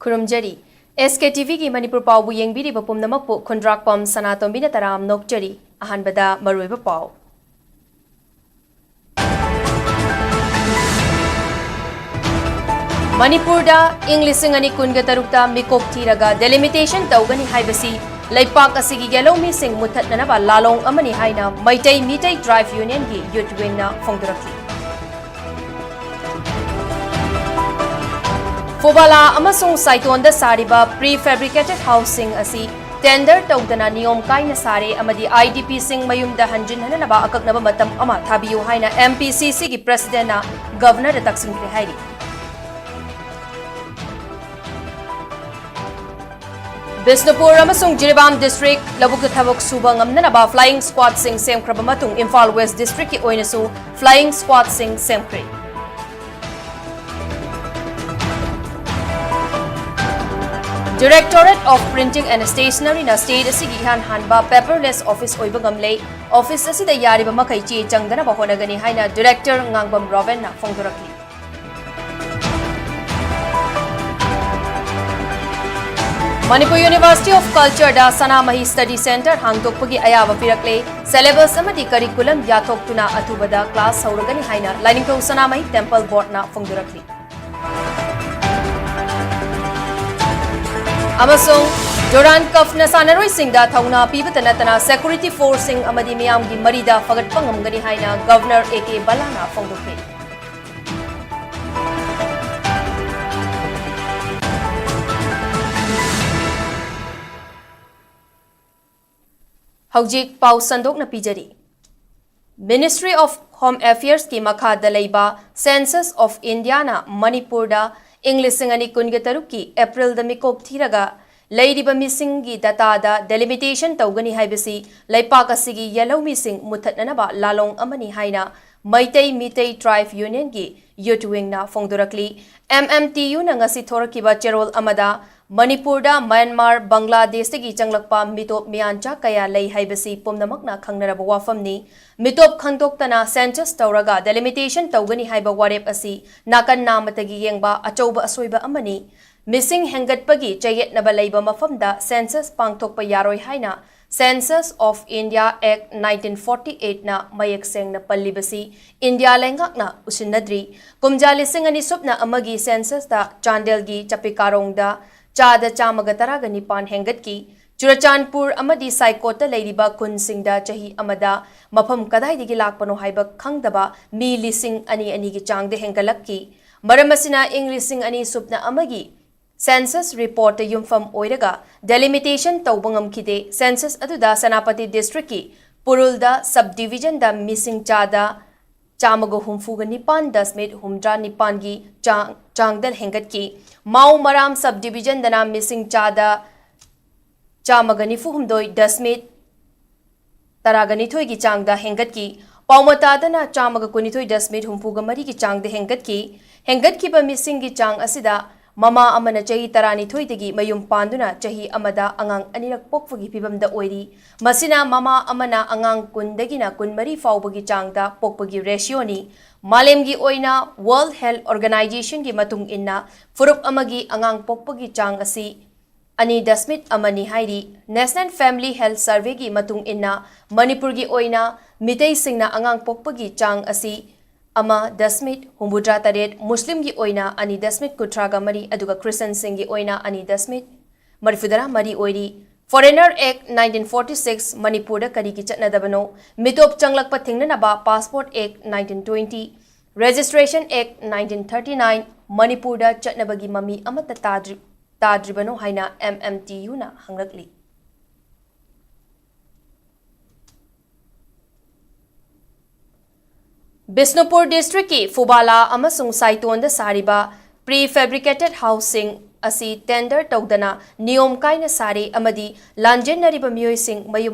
Kurumjari SKTV ki Manipur pau bu yengbiri ba pumnamak pu KHUNDRAKPAM SANATOMBI na taram nokjari ahanbada maruiba pau. Manipur da Englishing ani kunga tarukta mikok tiraga delimitation tawgani haibasi Laipak asigi yellow missing mutat na ba lalong amani haina Mitai Drive Union gi youth wing na fongdurakli. Fubala amasung saiton da sariba prefabricated housing asi tender tawdana niyom kai na sare amadi IDP sing mayum da hanjin hana ba akak na ba matam ama thabiyu haina MPCC gi president na governor da taksin kri hairi. Bisnupur amasung Jiribam district labuk thabok suba ngamna na ba flying squad sing semkraba matung Imphal West district ki oinasu flying squad sing semkri. Directorate of Printing and Stationery na state asigi hanba paperless office oiba ngamlei office asida yariba makai chi changdana ba honagani haina director ngangbam Roven na fongdurakli. Manipur University of Culture da Sanamahi Study Center hangtokpagi ayaba pirakle syllabus amadi curriculum yathoktuna athubada class hauragani haina Lainingthau Sanamahi Temple Board na fongdurakli. Amasung Durand Cup na sanaroi singda thauna pibata natana security force sing amadi miyam gi marida fagat pangamgani haina Governor AK Balana fongdokli. Haujik pau sandok na pijari. Ministry of Home Affairs ki makhada leiba Census of India na Manipur da Englishing ani kunga taruki April da mikok thiraga leiriba missing gi data da delimitation tawgani haibasi laipak asigi yellow missing muthatna ba lalong amani haina Mitai Drive Union gi youth wing na fongdurakli MMTU na ngasi thorakiba cherol amada Manipur da Myanmar Bangladesh gi changlakpa mitop miancha kaya lei haibasi pomnamak na khangnaraba wafamni mitop khangdoktana census tawraga delimitation tawgani haiba warep asi nakan namatagi yengba achouba asoiba amani missing hengatpagi chayetnaba leiba mafamda census pangthokpa yaroi haina Census of India Act 1948 na mayak seng na pallibasi India lengak na usinadri kumjali singani supna amagi census da Chandel gi chapikarong da Chada Chamagataraga Nipan Hengatki, Churachandpur Amadi Saikota Ladyba Kun Singda Chahi Amada, Mapam Kadai di Gilakpano Haiba Kangdaba, Mi Lising Ani Anigi Chang de Hengalaki, Maramasina English Sing Ani Supna Amagi, Census Report Yumfam Oiraga, Delimitation Taubangam Kide, Census Aduda Sanapati Districti, Purulda Subdivision da Missing Chada, Chamago Humfuga Nipan Dasmit Humdra Nipangi Changdal Hengatki, Mau Maram Subdivision Dana Missing Chada Chamaganifu Humdoi Dasmit Taraganitoi ki Changda Hengatki, Paumata Dana Chamagakunitoi Dasmit Humfuga Mariki Chang de Hengatki ba Missing ki Chang Asida, Mama Amana Chahi Tarani Toitagi Mayum Panduna Chahi Amada Angang Anirak Pokfagi Pibam da Oiri, Masina Mama Amana Angang Kundagina Kunmari Faubagi Changda Pokpagi Rationi, Malemgi Oina World Health Organization gi Matung Inna, Furup Amagi Angang Pokpagi Chang Asi, Ani Dasmit Amani Hairi, National Family Health Survey gi Matung Inna, Manipur gi Oina, Mitay Singna Angang Pokpagi Chang Asi, Ama Dasmit Humbudra Taret Muslim gi Oina Ani Dasmit Kutraga Mari Aduga Christian Singh gi Oina Ani Dasmit Marifudara Mari Oiri Foreigner Act 1946 Manipur da kari ki chatnadabano mitop changlakpa thingnanaba Passport Act 1920 Registration Act 1939 Manipur da chatnabagi mami amata tadribano haina MMTU na hangrakli. Bisnupur District ki Fubala amasung saiton da sariba prefabricated housing asi tender tawdana niyom kaina sari amadi lanjenariba miyoi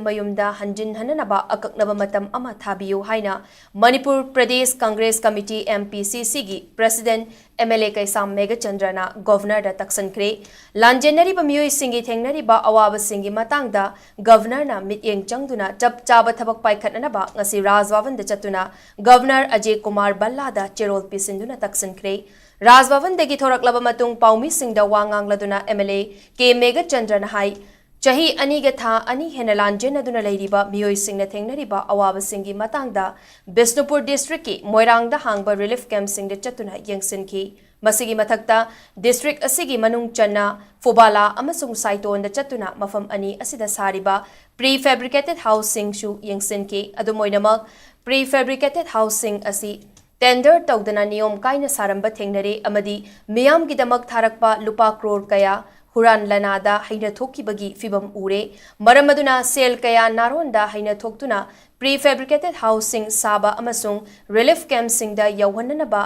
mayum da hanjin hananaba akaknaba matam ama thabiyu haina Manipur Pradesh Congress Committee MPCC gi President MLA Kaisam Megachandrana Governor da taksankre lanjenariba miyoi singi thengnariba awaba singi matangda Governor na mityeng changduna chap chaba thabak paikhatnanaba ngasi Rajbhavan da chatuna Governor Ajay Kumar Balla da cherol pisinduna taksankre Raj Bhavan dagi thoraklaba matung paumi singda wangang laduna MLA K Mega Chandran hai Chahi ani ga tha ani henalan jenaduna leiriba miyoi singna thengnariba awaba singi matangda Bisnupur district ki Moirangda hangba relief camp singda chatuna yengsinki masigi mathakta district asigi manung channa Fubala amasung Saiton da chatuna mafam ani asida sariba prefabricated housing shu yengsinki adumoinamak prefabricated housing asi tender tawdana niyom kaina saramba thengnare amadi miyam gidamak tharakpa lupa crore kaya Huran Lanada haina thokibagi fibam ure maramaduna sel kaya naronda haina thoktuna prefabricated housing saba amasung relief camp singda yawhananaba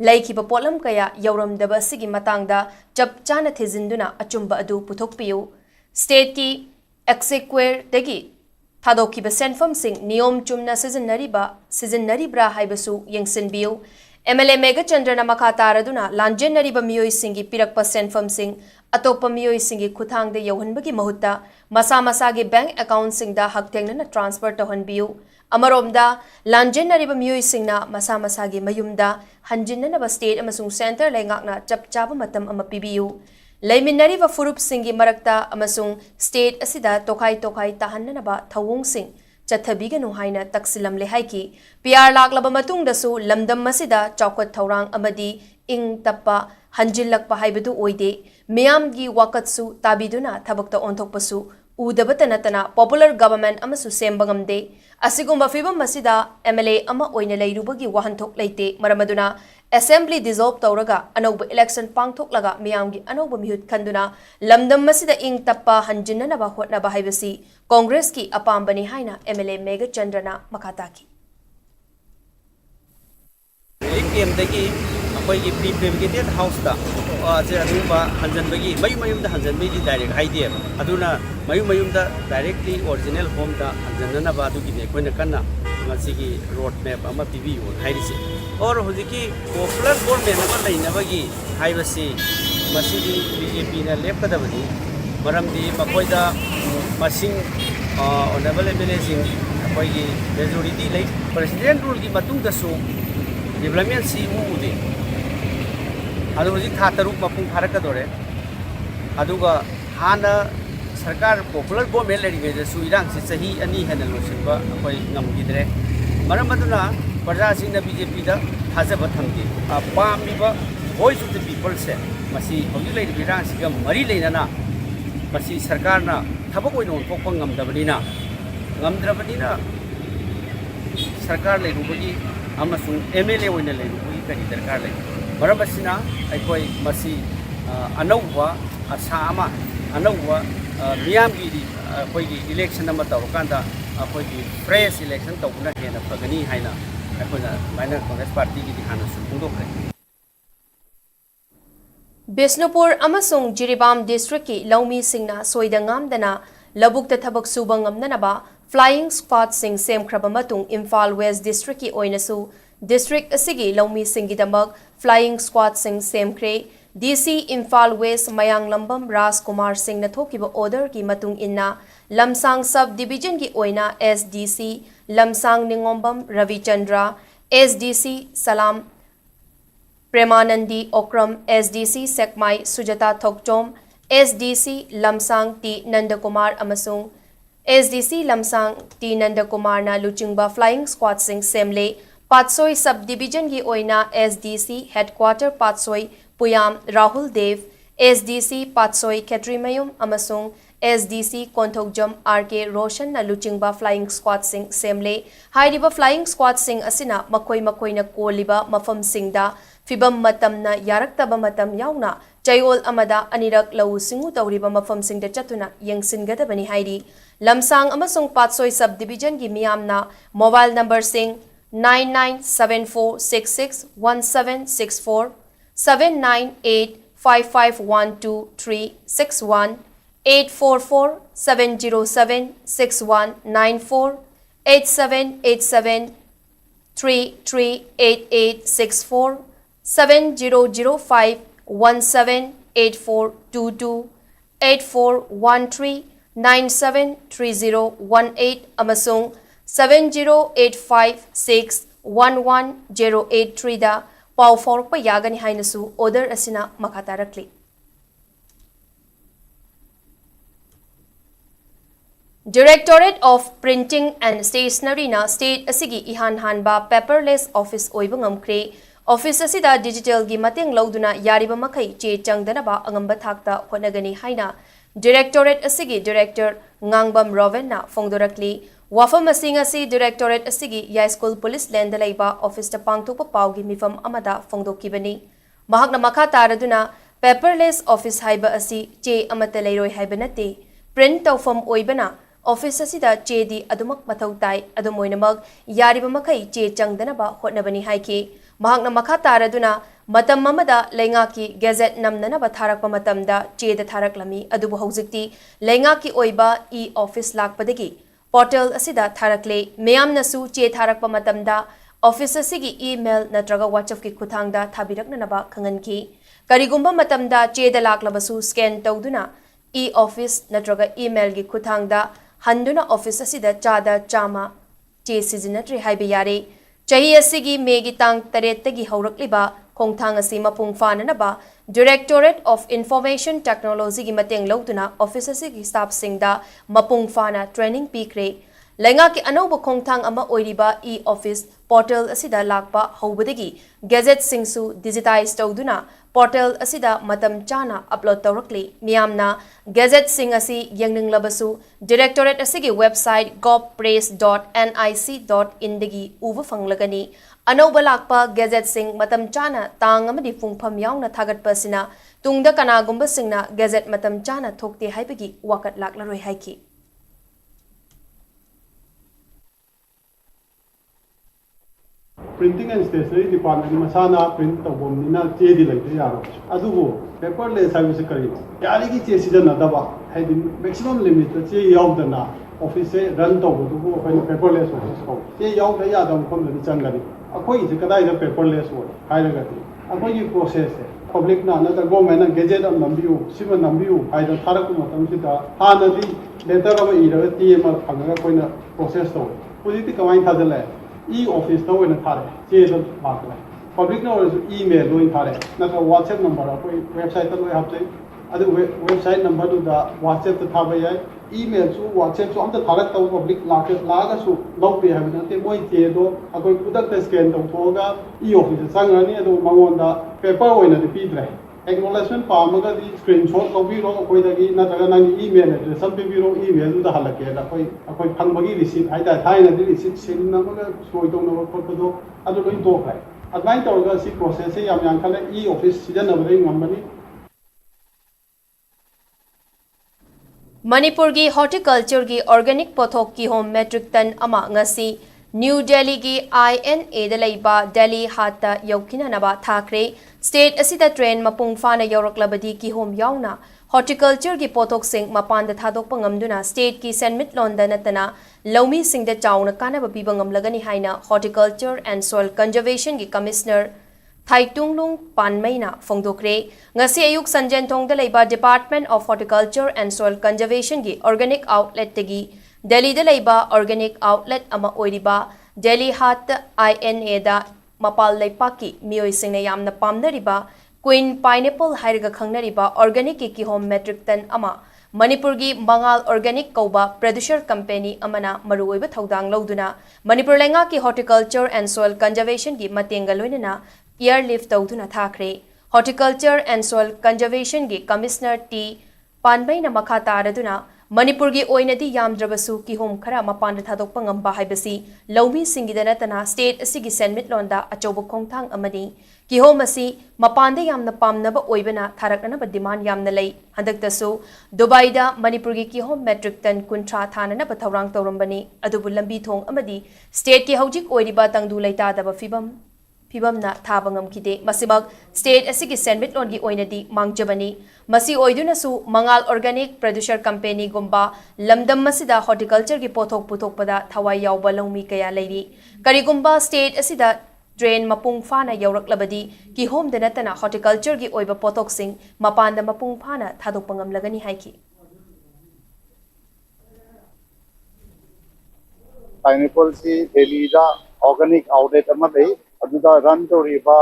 laikiba polam kaya yawramdaba sigi matangda chap chana thizinduna achumba adu puthokpiyu state ki exequer dagi Thadokiba senfam sing niyom chumna seasonaribra haibasu yengsinbiu MLA Mega Chandrana Makataraduna Lanjenariba Miyoi Singi Pirakpa senfam sing Atopa Miyoi Singi Kuthang de Yohanbagi Mahutta Masa Masagi bank account singda Haktengna transfer to Hanbiu Amaromda Lanjenariba Miyoi Singna Masa Masagi Mayumda Hanjinana state amasung center lengakna chapchaba matam amapibiu Laiminariba Furup Singi Marakta amasung state asida tokai tahananaba Thawung Sing Chathabiga Nuhaina Taksilam Lehaiki PR Laklaba Matungdasu Lamdam Masida Chaukat Taurang Amadi Ing Tappa Hanjilakpa Haibadu Oide Miamgi Wakatsu Tabiduna Tabakta Ontokpasu Udabatanatana Popular Government Amasu Sembangamde Asigumba Fibam Masida MLA Ama Oina Lairubagi Wahantok Leite Maramaduna Assembly dissolved Tauraga Anoba election Pangtok Laga Miamgi Anoba Mihut Kanduna Lamdam Masida Ing Tappa Hanjinanaba Hotnaba Haibasi Congress ki Apambani Haina MLA Mega Chandrana Makataki अखोई prefabricated house दा हंजनबगी मयूम हंजनबगी direct हाइदे अदुना मयूम directly original home दा हंजननबा अदुगिने अखोइना कन्ना मसिगी रोड मैप अमा पिबियो हाइरिसे और हुजिकी पॉपुलर गवर्नमेंट अमा लैनबगी हाइबसी मसिगी बीजेपी ना लेपकदबनी मरमदी मखोइदा मसिंग ऑनरेबल एमएलए सिंग अखोइगी मेजॉरिटी लै प्रेसिडेंट रूल की मतुंगदसु डेवलपमेंट सी उदे अदु हुजिक था तरुक मपुंग फारकदोरे अदुगा हाना सरकार पॉपुलर गवर्नमेंट लेरिगेदसु इरांग से सही अनि हेन लोसिबा अखोइ ngамगिद्रे मरम अदुना प्रजा सिंह बीजेपी दा थाजब थमगे पामिबा वॉइस ऑफ द पीपल से मसी होजि लेरि इरांग सिगा मरि लेना मसी सरकार ना थबक ओइन ओनथोकपा ngамदबनिना ngамद्रबनिना सरकार लेरुबगी अमसुंग एमएलए ओइन लेरुबगी करि दरकार ले मरबसिना अखोई मसी अनौवा आशा अमा अनौवा मियामगी अखोई इलेक्शन अमा तौरकांदा अखोई फ्रेश इलेक्शन तौना हेना फगनी हाइना अखोना माइनर कांग्रेस पार्टी की हाना सुंदोखरे Bisnupur amasung Jiribam district ki Laumi Singna Soidangamdana Labukta Thabak Subangamnanaba Flying Squad Sing Semkraba Matung Imphal West district ki Oinasu District asigi Laumi Singidamak Flying Squad Sing Semkre DC Imphal West Mayang Lambam Ras Kumar Singh na thokiba order ki matung inna Lamsang Sub Division ki Oina SDC Lamsang Ningombam Ravi Chandra SDC Salam Premanandi Okram SDC Sekmai Sujata Thokchom SDC Lamsang T Nandakumar amasung SDC Lamsang T Nandakumar na Luchingba Flying Squad Sing Semle Patsoi Subdivision ki Oina SDC Headquarter Patsoi Puyam Rahul Dev SDC Patsoi Ketrimayum amasung SDC Konthokjam RK Roshan na Luchingba Flying Squad Sing Semle Hairiba Flying Squad Sing asina makoi na koliba mafam singda Fibam matamna yaraktaba matam yauna Chayol amada anirak lau singu tauriba mafam singda chatuna yengsingadabani hairi Lamsang amasung Patsoi Subdivision ki miyamna mobile number sing 9974661764 798551231 844-707-6194 8787-338864 7005-178422 8413-973018 amasung 7085-611-083 da ꯄꯥꯎ ꯐꯥꯎꯔꯛꯄ ꯌꯥꯒꯅꯤ ꯍꯥꯏꯅꯁꯨ order ꯑꯁꯤꯅ ꯃꯈꯥ ꯇꯥꯔꯛꯂꯤ꯫ Directorate of Printing and Stationery na state asigi ihan hanba paperless office oiba ngamkre office asida digital gi mateng lauduna yariba makai che changdanaba angamba thakta honagani haina Directorate asigi director ngangbam Roven na fongdorakli wafam asing asi Directorate asigi ya school police land laiba office ta pangthokpa pawgi mifam amada fongdokibani mahakna makha taraduna paperless office haiba asi che amata leiroi haiba nate print tawfam oibana office asida chedi adumak mathau tai adumoinamak yariba makai che changdanaba hotnabani haiki mahakna makha taraduna matam mamada lengaki gazette namnanaba tharakpa matamda cheda tharaklami adubu hojikti lengaki oiba e office lakpadagi portal asida tharakle meyamnasu che tharakpa matamda office asigi email natraga whatsapp ki khuthangda thabiraknanaba khanganki karigumba matamda cheda laklabasu scan tawduna e office natraga email gi khuthangda handuna office asida chada chama che sizinatri haibe yare chahi asigi megi tang taretagi haurakliba khongthang asi mapung fananaba Directorate of Information Technology gi mateng lauduna office asigi staff singda mapung fana training pikre lenga ki anoba khongthang ama oiriba e office portal asida lakpa hobadagi gazette singsu digitize tawduna portal asida matam chana upload tawrakli miyamna gazette sing asi yengning labasu Directorate asigi website govpress.nic.in dagi uva fanglagani anoba lakpa gazette sing matam chana tang amadi fungpham yauna thagatpa sina tungda kanagumba singna gazette matam chana thokte haibagi wakat laklaroi haiki Printing and Stationery Department masana print tawbomnina chedi laite yaro adugo paperless service kari yari ki che season adaba haidi maximum limit che yaudana office run tawbugo akoina paperless office ko che yaud ya dam kom ni changani akoi je kadai da paperless wo hairagati akoi process public na na government na gazette am nambiu sima nambiu haida tharak matam sita hanadi letter am iraga tm phanga koina process to pujiti kamai thadale e office to wena thare che do bakla public no email do thare na ka whatsapp number apoi website to hapse adu website number do da whatsapp to thaba ya email su whatsapp su amta tharak to public laga su low pe ha na te moi che do akoi pudak te scan to thoga e office sangani adu mangonda paper wena de pidre acknowledgement pamaga di screenshot lobiro akoi dagi na taga nang email address am biro email da halake da akoi phangbagi receipt haida thaina di receipt sin namaga soi dong na photo adu loi to khai advain tawga si process se yam yang khala e office season abadai ngambani Manipur gi Horticulture gi organic pothok ki home metric ton ama ngasi New Delhi gi INA da laiba Delhi hatta yaukina naba thakre state asida train mapung fana yauraklabadi ki home yauna Horticulture gi pothok sing mapan da thadokpa ngamduna state ki senmit londa natana laumi sing da chauna kanaba piba ngamlagani haina Horticulture and Soil Conservation gi commissioner Thaitunglung Panmaina Fongdokre ngasi ayuk sanjen thongda laiba Department of Horticulture and Soil Conservation gi organic outlet tagi Delhi da laiba organic outlet ama oiriba Delhi Hat INA da mapal laipaki mioi singna yamna pamnariba Queen Pineapple hairiga khangnariba organic ki home metric ton ama Manipur gi Mangal Organic Kauba Producer Company amana maruoiba thodang lauduna Manipur lenga ki Horticulture and Soil Conservation gi matenga loinana airlift tawduna thakre Horticulture and Soil Conservation gi Commissioner T Panbaina makha taraduna Manipur gi oinadi yamdrabasu ki home khara mapanda thadokpa ngamba haibasi laumi singidana tana state asigi senmit londa achoba khongthang amani ki home asi mapanda yamna pamnaba oibana tharakna ba demand yamna lei handaktasu Dubai da Manipur gi ki home metric ton kuntra thana na bathawrang tawrambani adubu lambi thong amadi state ki hojik oiriba tangdu leita da ba Pibamna Tabangam Kide, Masibag, State Asigi Senmit Longi Oinadi, Mangjabani, Masi Oidunasu, Mangal Organic Producer Company Gumba, Lamdam Masida Horticulture Gi Pothok Putokpada, Tawai Yauba Lomi Kaya Lady, Karigumba State Asida Drain Mapung Fana Yaurak Labadi, Ki Home Denatana Horticulture Gi Oiba Potok Sing, Mapanda Mapung Pana, Tadopangam Lagani Haiki. Pineapple si Delhi organic outlet amma dei aduda run toriba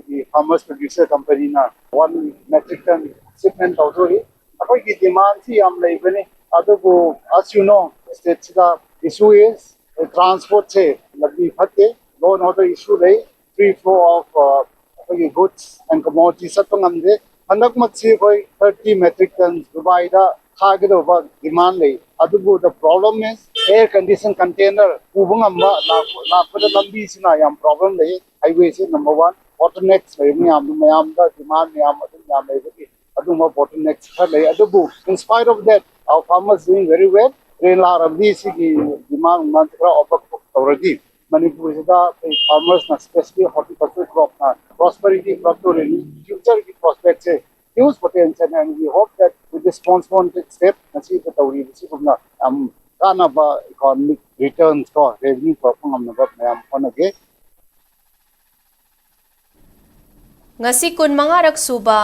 the farmers producer company na 1 metric ton shipment authority akoi ki demand si am leibani adubu as you know state da issue is transport se labdi phatte no other issue lay free flow of goods and commodities satngamde handak matsi koi 30 metric tons dubai da khagidova demand lay adubu the problem is air condition container ubungamba la pada lambi sina yam problem lay highway se number 1 bottlenecks lay mayam da demand mayam lay aduma bottlenecks lay adubu in spite of that our farmers doing very well rain la rabdi si demand mantra already Manipur is the farmers na especially horticulture crop na prosperity crop to really future ki prospects है huge potential and we hope that with this sponsored step na si the tawri si kumna kana ba economic returns ko revenue ko pangam na ba mayam onage ngasi kun mangarak suba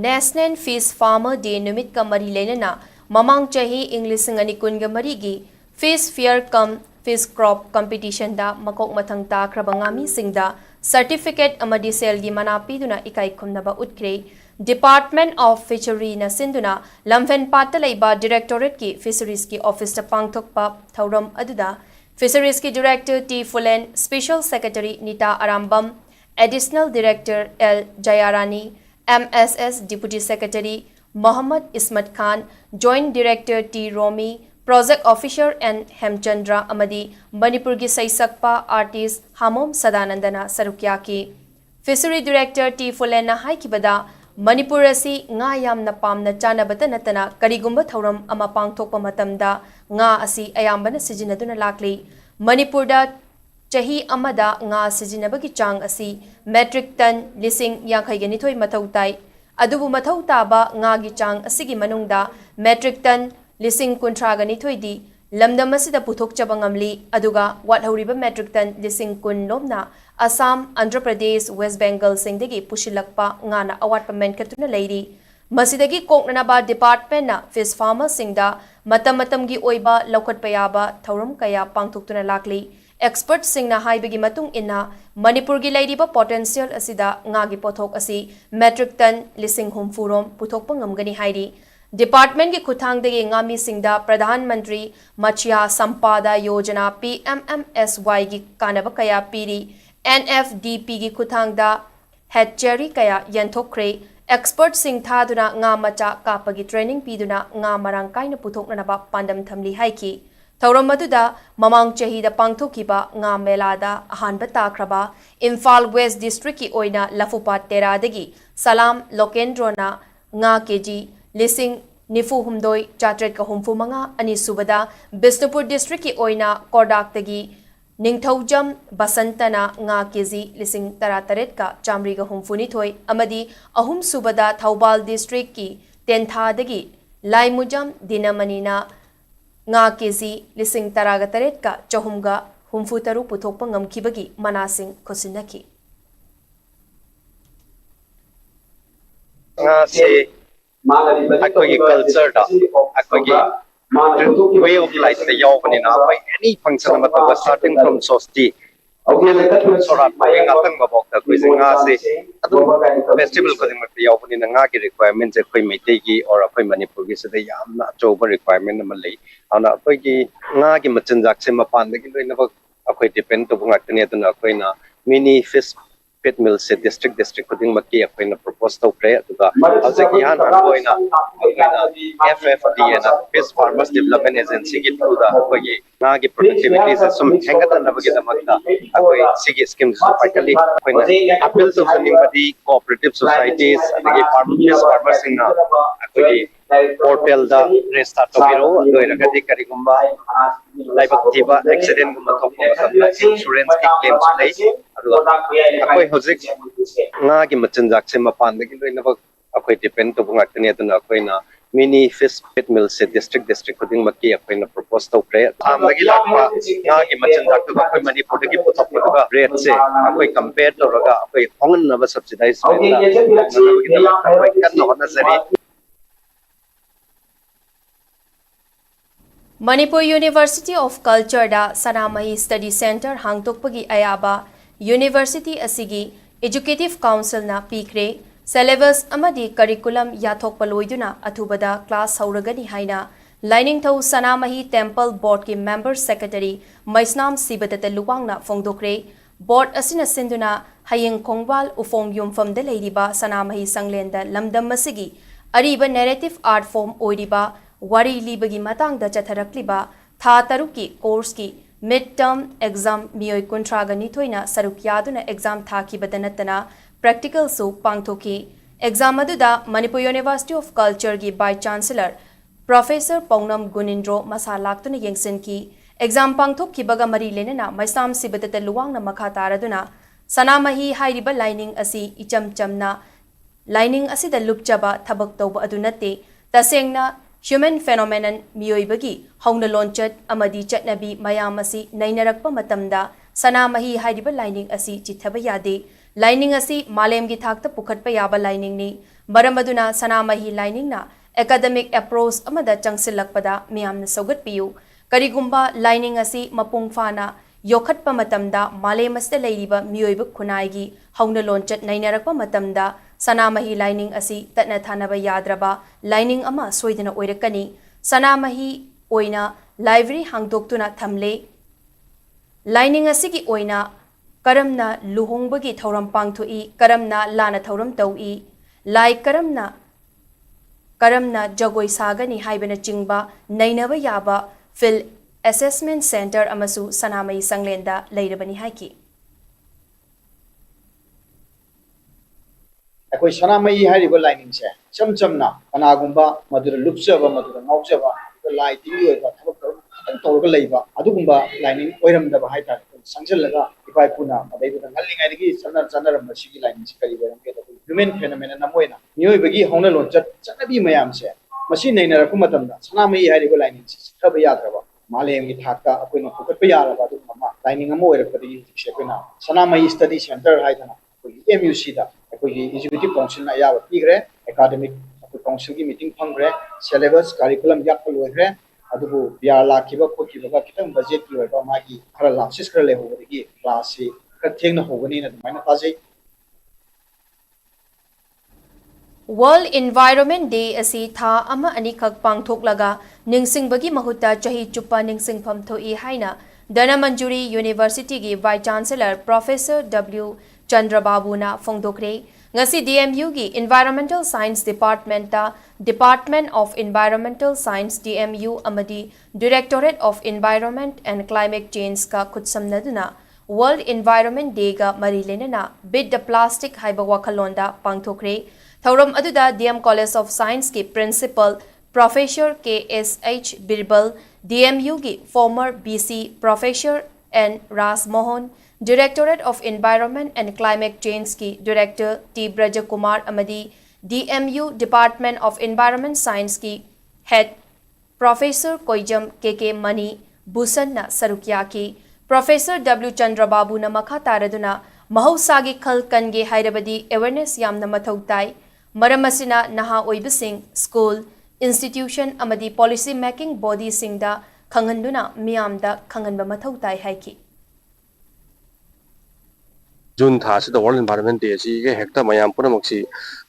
National Fish Farmer Day numit ka mari lenana mamang chahi English ngani kun ga mari gi Fish Fair cum Fish Crop Competition da makok mathang ta krabangami singda certificate amadi sel gi manapi duna ikai khumnaba utkre Department of Fishery na sinduna lamfen patalaiba Directorate ki Fisheries ki office ta pangthokpa thauram aduda Fisheries ki Director T Fulen Special Secretary Nita Arambam Additional Director L Jayarani MSS Deputy Secretary Mohammad Ismat Khan Joint Director T Romi Project Officer and Hemchandra Amadi Manipur gi Saisakpa Artist Hamom Sadanandana Sarukyaki Fishery Director T Fulena Haikibada Manipur asi nga yamna pamna chanabata natana karigumba thauram ama pangthokpa matamda nga asi ayambana sijinaduna lakli Manipur da chahi amada nga sijinabagi chang asi metric ton lising yankhai gani thoi mathau tai adubu mathau taba nga gi chang asigi manungda metric ton lising kuntragani thoidi lamdam asida puthok chabangamli aduga wathoriba metric ton lising kun lomna Assam Andhra Pradesh West Bengal singdagi pushilakpa ngana awatpa menkatuna leiri masidagi koknanaba department na fish farmer singda matam-matamgi oiba laukhatpa yaba thauram kaya pangthuktuna lakli expert singna haibagi matung inna Manipur gi leiriba potential asida ngagi pothok asi metric ton lising humfurom puthokpa ngamgani hairi Department ki khuthangdagi ngami singda Pradhan Mantri Machya Sampada Yojana PMMSY gi kanaba kaya piri NFDP gi khuthangda hatchery kaya yanthokre expert sing thaduna nga macha kapagi training piduna nga marang kaina puthoknaba pandam thamli haiki thauram maduda mamang chahi da pangthokiba nga melada ahanba takraba Imphal West District ki oina Lafupa Tera dagi Salam Lokendrona nga keji lising nifu humdoi chatret ka humfu manga ani subada Bisnupur District ki oina Kodak dagi Ningthaujam Basantana nga keji lising tarataret ka chamri ga humfuni thoi amadi ahum subada Thaubal District ki Tentha dagi Laimujam Dinamanina nga keji lising taragataret ka chahumga humfu taru puthokpa ngamkibagi manasing khosinaki nga se akogi culture da akogi way of life the yawni na by any function but was starting from society sorat mayang atang babok ta koi nga se adu festival ko ding ma yawni na nga ki requirement je koi meite gi or koi Manipur gi se yam na choba requirement na malai ana koi gi nga gi machanjak se mapan de gi loina ba akoi depend to bunga tne na koi na mini fish pit mill se district kuding makki akoina propose to pre aduga azaki han boina FFD na Fish Farmers Development Agency gi through da akogi nga gi productivity se sum hengatan na bagi damakta akoi sigi schemes partially akoina appeal to anybody cooperative societies agi farmers na akogi portal da restart to biro doira gadi karigumba laibak jiba accident gumba thokpa matamda insurance ki claims lei aduga akoi hojik nga gi machanjak se mapan de gi loina ba akoi depend to bunga tne aduna akoina mini fish pit mill se district kuding makki akoina propose to pre am lagi lakpa nga gi machanjak to akoi Manipur gi pothok ga rate se akoi compare to raga akoi hongan na ba subsidize akoi kan no nazari Manipur University of Culture da Sanamahi Study Center hangtokpagi ayaba university असिगी executive council ना पीखरे syllabus अमदी curriculum याथोकपा लोइदुना अथुबदा class हौरगनी हाइना Lainingthou Sanamahi temple board की मेंबर सेक्रेटरी मैस्नाम सिबदत लुवांगना फोंदोक्रे बोर्ड असिना सिंदुना हयिंग खोंगवाल उफोंग युमफमदा लेरिबा सनामही संगलेंदा लमदम असिगी अरीबा नैरेटिव आर्ट फॉर्म ओइरिबा वारी लीबगी मतांगदा चथरक्लिबा था तरुकी कोर्स की मिड टर्म एग्जाम मियोय कुंट्रागा निथोइना सरुक यादुना एग्जाम थाखिबदा नत्तना प्रैक्टिकल सु पांगथोकी exam अदुदा Manipur university of culture की वाइस चांसलर प्रोफेसर पौनम गुनिंद्रो मसा लाक्तुना येंगसिनकी एग्जाम पांगथोखिबगा मरी लेनना मैसाम सिबदत लुवांगना मखा तारदुना सनामही हाइरिबा लाइनिंग असी इचम चमना लाइनिंग असिदा लुपचबा थबक तौबा अदु नत्ते तसेंगना ह्यूमन फेनोमेनन मियोइबगी हौना लोंचत अमदी चटनबी मयाम असी नैनरकपा मतमदा सनामही हाइरिबा लाइनिंग असी चिथबा यादे लाइनिंग असी मालेमगी थाकता पुखटपा याबा लाइनिंग नि मरम अदुना सनामही लाइनिंग ना एकेडमिक अप्रोच अमदा चंगसिलकपदा मियामना सौगटपियु करिगुंबा लाइनिंग असी मपुंग फाना योखटपा मतमदा मालेमसदा लैरिबा मियोइबा खुनाइगी हौना लोंचत नैनरकपा मतमदा सनामही लाइनिंग असी ततना थानबा याद्रबा लाइनिंग अमा सोइदना ओइरकनी सनामही ओइना लाइब्रेरी हांगदोक्तुना थमले लाइनिंग असिगी ओइना करमना लुहोंगबगी थौरम पांगथोई करमना लाना थौरम तौई लाई करमना जगोई सागनी हाइबना चिंगबा नैनबा याबा फिल असेसमेंट सेंटर अमसु सनामही संगलेंदा लैरबनी हाइकी अखोई सनामही हाइरिबा लाइनिंग से चम चमना कनागुंबा मदुर लुपचबा मदुर नौचबा लाई तिंगी ओइबा थबक खतन तौरगा लैबा अदुगुंबा लाइनिंग ओइरमदबा हाइता संगलगा इपाई पुना मदैबुदा ngallingaiगी चनरम मसिगी लाइनिंग से करी बेरमगे ह्यूमन फेनोमेनन नमोइना मियोइबगी हौना लोंचत चनबी मयाम से मसी नैनरकु मतमदा सनामही हाइरिबा लाइनिंग से थबा याद्रबा मालेमगी थाकता अखोइना पुकटपा यारबा अदुगुंबा लाइनिंग अमो ओइरकपदगी से कोइना सनामही स्टडी सेंटर हाइदना MUC दा अखोइगी एजुकेटिव काउंसिल ना याबा पीग्रे एकेडमिक काउंसिल की मीटिंग फंग्रे सिलेबस करिकुलम याकल होग्रे अदुबु बियार लाखिबा खोखिबा खितंग बजेट की होबा मागी खरा लाप्सिस खरा लेहोबदगी क्लास से खर थेंगना होगनी ना दुमाइना ताजै वर्ल्ड एनवायरनमेंट डे असी था अमा अनिखक पांगथोकलगा निंगसिंगबगी महुता चही चुप्पा निंगसिंगफम थोई हाइना धनमंजुरी यूनिवर्सिटी की vice chancellor professor W चंद्रबाबुना फोंदोक्रे ngasi DMU की Environmental Science Department ta Department of Environmental Science DMU amadi Directorate of Environment and Climate Change ka khutsamnaduna World Environment Day ga mari lenana Beat the Plastic haiba wakhalonda pangthokre thauram aduda DM College of Science ki Principal Professor KSH Birbal DMU की former BC Professor N Ras Mohan Directorate of Environment and Climate Change की Director T Brajakumar Amadi DMU Department of Environment Science की Head Professor Koijam KK Mani Busan na Sarukya की Professor W Chandrababu na makha taraduna mahusagi khal kange hairabadi awareness yamna mathau tai maram asina naha oibasing school institution amadi policy making body singda khanganduna miyamda khanganba mathau tai haiki June thasi the World Environment Day si ke hekta mayam pura maksi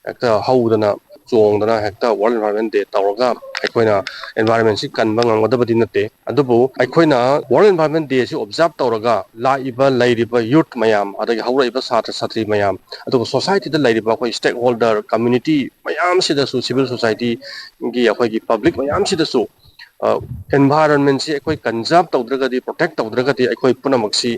hekta haudana chongdana hekta World Environment Day tawraga aikoina environment si kanba ngangadabadi natte adubu aikoina World Environment Day si observe tawraga laiba lairiba youth mayam adagi hauraiba satra satri mayam adubu society da lairiba koi stakeholder community mayam si da su civil society gi akoi gi public mayam si da su environment si akoi conserve tawdragadi protect tawdragadi akoi punamaksi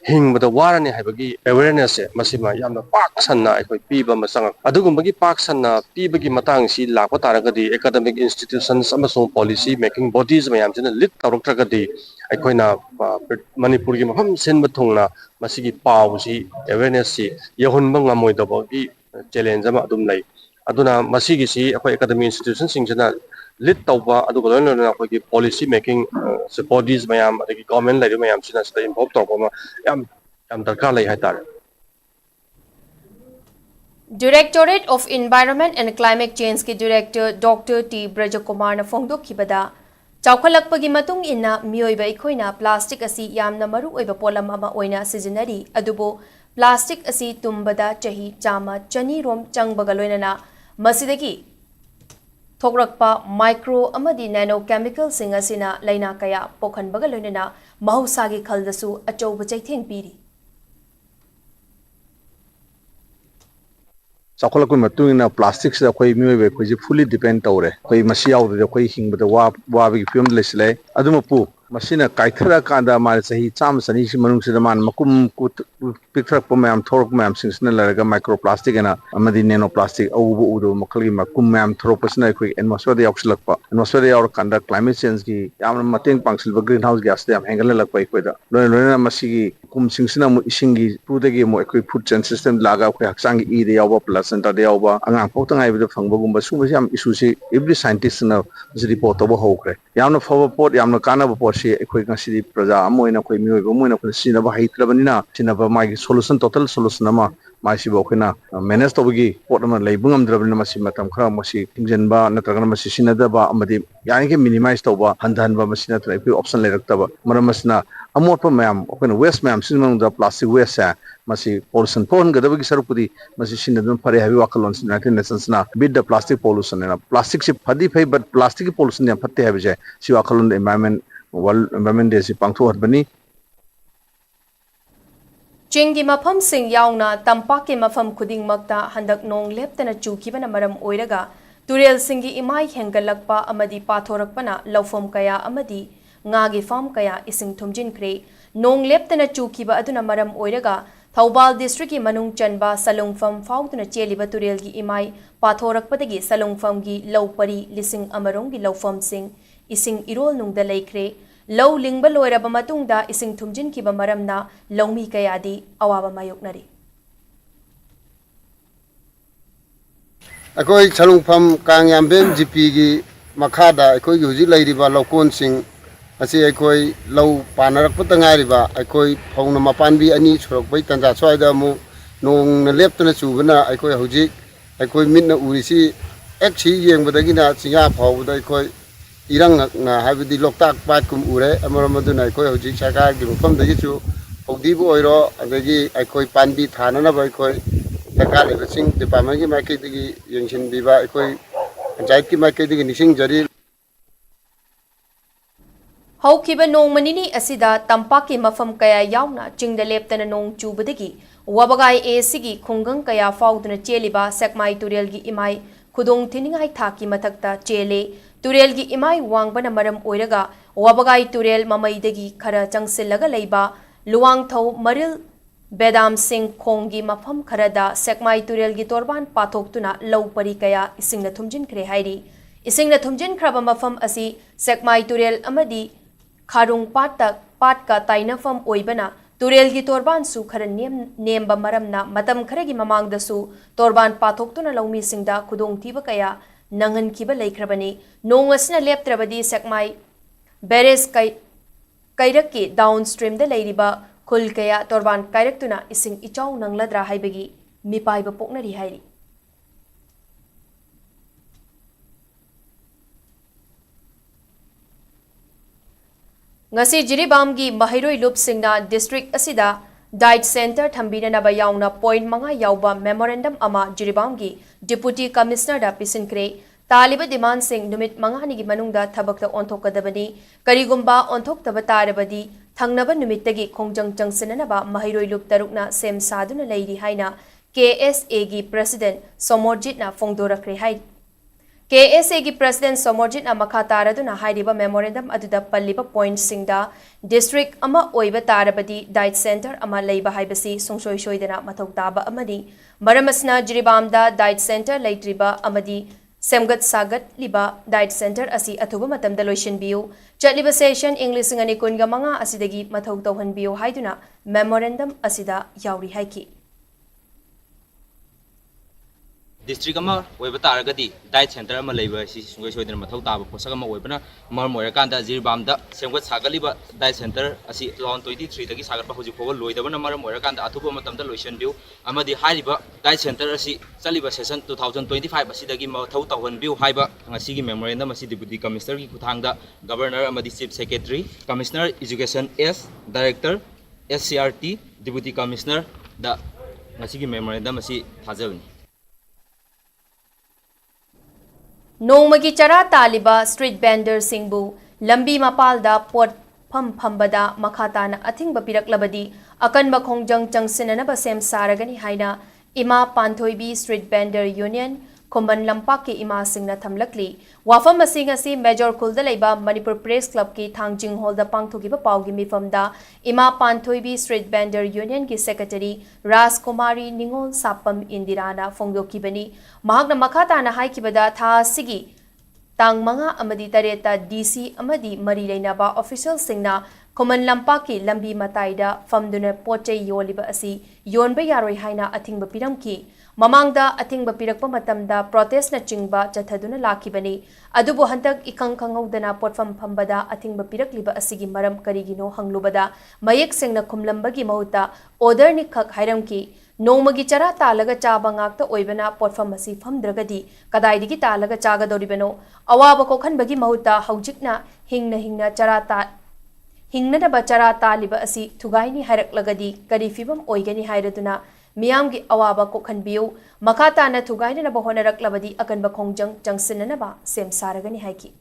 hingbada warani haibagi awareness se masima yamna pak sanna akoi piba masang adugumbagi pak sanna pibagi matang si lakpa taragadi academic institutions amasung policy making bodies mayam sina lit tawragadi aikoina Manipur gi mafam senba thungna masigi paw si awareness si yahunba ngamoidabagi challenge ama adum lai aduna masigi si akoi academic institutions singjana lit tawba adu golona na policy making bodies mayam adagi government lai mayam sina sta involve tawba yam darkar lai haitar Directorate of Environment and Climate Change ki Director Dr. T Brajakumar na phongdok khibada chawkhalakpagi matung inna miyoiba ikhoina plastic asi yamna maru oiba polam ama oina sijinari adubo plastic asi tumbada chahi chama chani rom changbaga loinana masidagi thokrakpa micro amadi nano chemical sing asina laina kaya pokhanbaga loinana mahusagi khaldasu achouba chaitheng piri चाखलक मतुंगना plastic से अखोई मियोबे अखोई fully depend तौरे अखोई मसी यावदे अखोई हिंगबदा वाबगी film लेसले अदुमपु मसीना काइथरा कांदा मारे सही चाम सनी सि मनुंग से मान मकुम कुत पिक्चर प मैम थोरक मैम सिंसना लरगा माइक्रो प्लास्टिक एना अमदी नैनो प्लास्टिक औबो उदो मखलगी मकुम मैम थोरपसना अखोई एटमॉस्फेयर दे यावसलकपा एटमॉस्फेयर दे यावर कांदा क्लाइमेट चेंज की याम मतेंग पांगसिलबा ग्रीन हाउस गैस दे हेंगल लकपा इखोइदा लोना मसीगी कुम सिंसना मु इसिंगी पुदगी मु अखोई फूड चेन सिस्टम लागा अखोई हक्सांगी ई दे यावबा प्लेसेंटा दे यावबा अंगांग पोतंग आइबदा फंगबगुंबा सुबसे याम इशू से एवरी साइंटिस्ट ना रिपोर्ट तब होख्रे यामना फव पोट यामना कानाबा पोट से अखोई ngasi प्रजा अमोइना अखोई मियोइबा मोइना अखोई सिनबा हाइत्रबनिना सिनबा मागी सोल्यूशन टोटल सोल्यूशन अमा माइसिबा अखोइना मैनेज तबगी पोट अमा लेबुंगमद्रबनिना मसी मतम खरा मसी थिंजनबा नत्रगना मसी सिनदबा अमदि यानिके मिनिमाइज तौबा हंधनबा मसी नत्र अखोई ऑप्शन लेरक्तबा मरमसना अमोटपा मैम अखोइना वेस्ट मैम सिनमंगदा प्लास्टिक वेस्ट है मसी पोल्यूशन पोन गदबगी सरुपुदी मसी सिनदम फरे हाबी वाकलोन यूनाइटेड नेशंस ना बिट द प्लास्टिक पोल्यूशन ना प्लास्टिक से फदी फै बट प्लास्टिक पोल्यूशन या फत्ते हाबी जे सि वाकलोन एनवायरनमेंट वर्ल्ड एनवायरनमेंट डे से पांगथोहरबनी चिंगी मफम सिंग याउना तंपाक के मफम खुदिंग मक्ता हंदक नोंग लेप्तना चूखिबना मरम ओइरगा तुरेल सिंगी इमाई हेंगलकपा अमदी पाथोरकपना लौफम कया अमदी ngaगी फार्म कया इसिंग थुमजिनख्रे नोंग लेप्तना चूखिबा अदुना मरम ओइरगा थौबाल डिस्ट्रिक्ट की मनुंग चनबा सलुंगफम फाउदुना चेलिबा तुरेल की इमाई पाथोरकपदगी सलुंगफम की लौपरी लिसिंग अमरोंग की लौफम सिंग इसिंग इरोल नुंगदा लेख्रे लौ लिंगबा लोइरबा मतुंगदा इसिंग थुमजिनखिबा मरमना लौमी कयादी अवाबा मायोकनरी अखोई सलुंगफम कांगयामबेन जीपी की मखादा अखोई हुजी लैरिबा लौकोन सिंग असी अखोई लौ पानरकपत ngairiba अखोई फौना मपानबी अनि सुरकबै तंजा स्वाइदा मु नोंग लेप्तना चुबना अखोई हुजी अखोई मिटना उरिसी एक्सी येंगबदगिना चिंगा फावबदा अखोई इरंग ना हाबिदि लोकताक पाटकुम उरे अमरमदुना अखोई हुजी सरकार की मफमदगिचु फौदीबु ओइरो अदगी अखोई पानबी थाननबा अखोई सरकार लेबसिंग डिपार्टमेंट की मार्केटगी यंगसिन बिबा अखोई पंचायत की मार्केटगी निसिंग जरी हौखिबा नोंगमनिनी असिदा तंपाक के मफम कया याउना चिंगदा लेप्तना नोंग चूबदगी वबगाई एसिगी खुंगंग कया फाउदना चेलिबा सेकमाई तुरेल की इमाई खुदोंग थिनिंगाई थाकी मथक्ता चेले तुरेल की इमाई वांगबना मरम ओइरगा वबगाई तुरेल ममईदगी खरा चंगसिलगा लेबा लुवांगथौ मरिल बेदाम सिंह खोंगी मफम खरदा सेकमाई तुरेल की तोरबान पाथोक्तुना लौ परी कया इसिंगना थुमजिनख्रे हाइरी इसिंगना थुमजिनख्रबा मफम असि सेकमाई तुरेल अमदी खारुंग पाट का ताइनफम ओइबना तुरेल की तोरबान सु खर नेमबा मरमना मतम खरगी ममांगदसु तोरबान पाथोक्तुना लौमी सिंगदा खुदोंग थीबा कया नंगन खिबा लेख्रबनी नोंग असना लेप्त्रबदी सेकमाई बेरेस कैरक के डाउन स्ट्रीम द लेरिबा खुल कया तोरबान कैरक्तुना इसिंग इचाउ नंगलद्रा हाइबगी मिपाइबा पोकनरी हाइरी ngasi jiribam gi mahiroi lup singna district asida diet center thambinanaba yauna point manga yauba memorandum ama jiribam gi deputy commissioner da pisinkre taliba demand sing numit manga ni gi manungda thabakta onthokadabani karigumba onthoktab tarabadi thangnaba numittagi khongjang changsinanaba mahiroi lup tarukna sem saduna leiri haina KSA gi president Somorjit na fongdorakre hai KSA की president Somorjit मखा तारदुना हाइरिबा memorandum अदुदा पल्लिबा point सिंगदा district अमा ओइबा तारबदी diet centre अमा लेबा हाइबसी सोंसोय सोइदना मथौ ताबा अमदी मरमसना जिरिबामदा डाइट सेंटर लेट्रिबा अमदी सेमगत सागत लिबा डाइट सेंटर असी अथुबा मतमदा लोइशनबियु चटलिबा session English ngani kunga manga asidagi mathau tawhanbiyo haiduna memorandum असिदा यावरी हाइकी district ama oiba taragadi diet center ama leiba si sungoi soidana mathau taba posak ama oibana maram oirakanda jirbam da semgat sagaliba diet center asi 2023 dagi sagarpa hoji fogo loidabana maram oirakanda athuba matamda loision biu amadi hariba diet center asi chaliba session 2025 asi dagi mathau tawhan biu haiba ngasi gi memorandum asi deputy commissioner ki kuthangda governor amadi chief secretary commissioner education S director SCRT deputy commissioner दा ngasi gi memorandum asi thajabni नोंमगी चरा तालिबा street vendor सिंबु लंबी मपालदा pot फम मखाताना a thing पिरक्लबदी अकन बखोंजंग चंगसिननब same सारगनी हाइना इमा पांथोइबी street vendor union खुमन लंपाक की इमा सिंगना थमलकली वाफम using असि major खुलदा लेबा Manipur press club की थांगजिंग हॉल दा पांगथोगिबा पाउगी मिफमदा इमा पांथोइबी स्ट्रीट वेंडर यूनियन की सेक्रेटरी राजकुमारी निंगोल सापम इंदिराना फोंगदोकिबनी महागना मखाताना हाइकिबदा था सिगी तांग मंगा अमदी तरेता डीसी अमदी मरी लेनाबा ऑफिशियल सिंगना खुमन लंपाक की लंबी मताइदा फमदुना पोचे योलिबा असि योनबा यारोय हाइना अथिंग पिरमकी ममांगदा अथिंग पिरक्प मतमदा प्रोटेस्ट न चिंगबा चथदुना लाखिबनी अदुबो हंतक इखंग खंगौदना पोटफम फंबदा अथिंग पिरक्लिबा असिगी मरम करिगिनो हंगलुबदा मयक सिंगना खुमलंबगी महुता ऑर्डर नि खक हाइरमकी नोमगी चरा तालगा चाबा ngakta oibana potfam asi famdragadi kadaidigi talaga chagadoribano awaba kokhanbagi mahuta haujikna hingna hingna da chara taliba asi thugaini haraklagadi kari fibam oigani hairaduna miyamgi awaba kokhanbiu makata na thugaini na bahonaraklabadi akanba khongjang jangsinna ba sem saragani haiki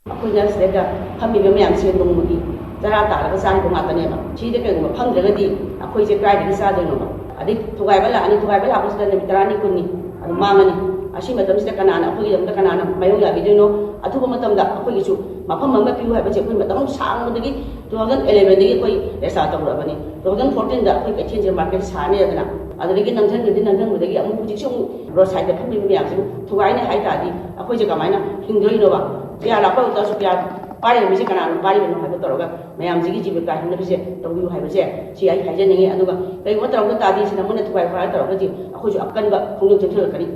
akoina sega hamiga miyam sen nongmugi जरा तारग सारी को माता ने बा चीज के को फंग जगदी अखोई से क्राइ दिसा देनो बा अदि थुगाइ बला अनि थुगाइ बला आपस ने मित्रानी कुनी अदु मांगनी असी मतम से कनाना अखोई जम कनाना मयो या बिदिनो अथुब मतम दा अखोई सु मफम मंग पिउ है बचे कोई मतम सांग दगी 2011 दगी कोई ऐसा तौरबनी 2014 दा कोई कैथेन जे मार्केट साने दना अदगी नंजन दगी अमु हुजिक सु रोड साइड फम बि बियाम सु थुगाइ ने हाइ तादी अखोई जे कमाइना हिंगदोइनो बा बिया लापा उता सु बिया पारे मिसे कनान पारे बनो हाइबो तरोगा मैम जिगी जिबे का हिन बिसे तौबिउ हाइबसे सी आई हाइजे नेगे अदुगा कै वतरौ तादी सिना मुने थुबाइ फार तरोगा जि अखोइ जु अकन बा खुंजो चथलकनी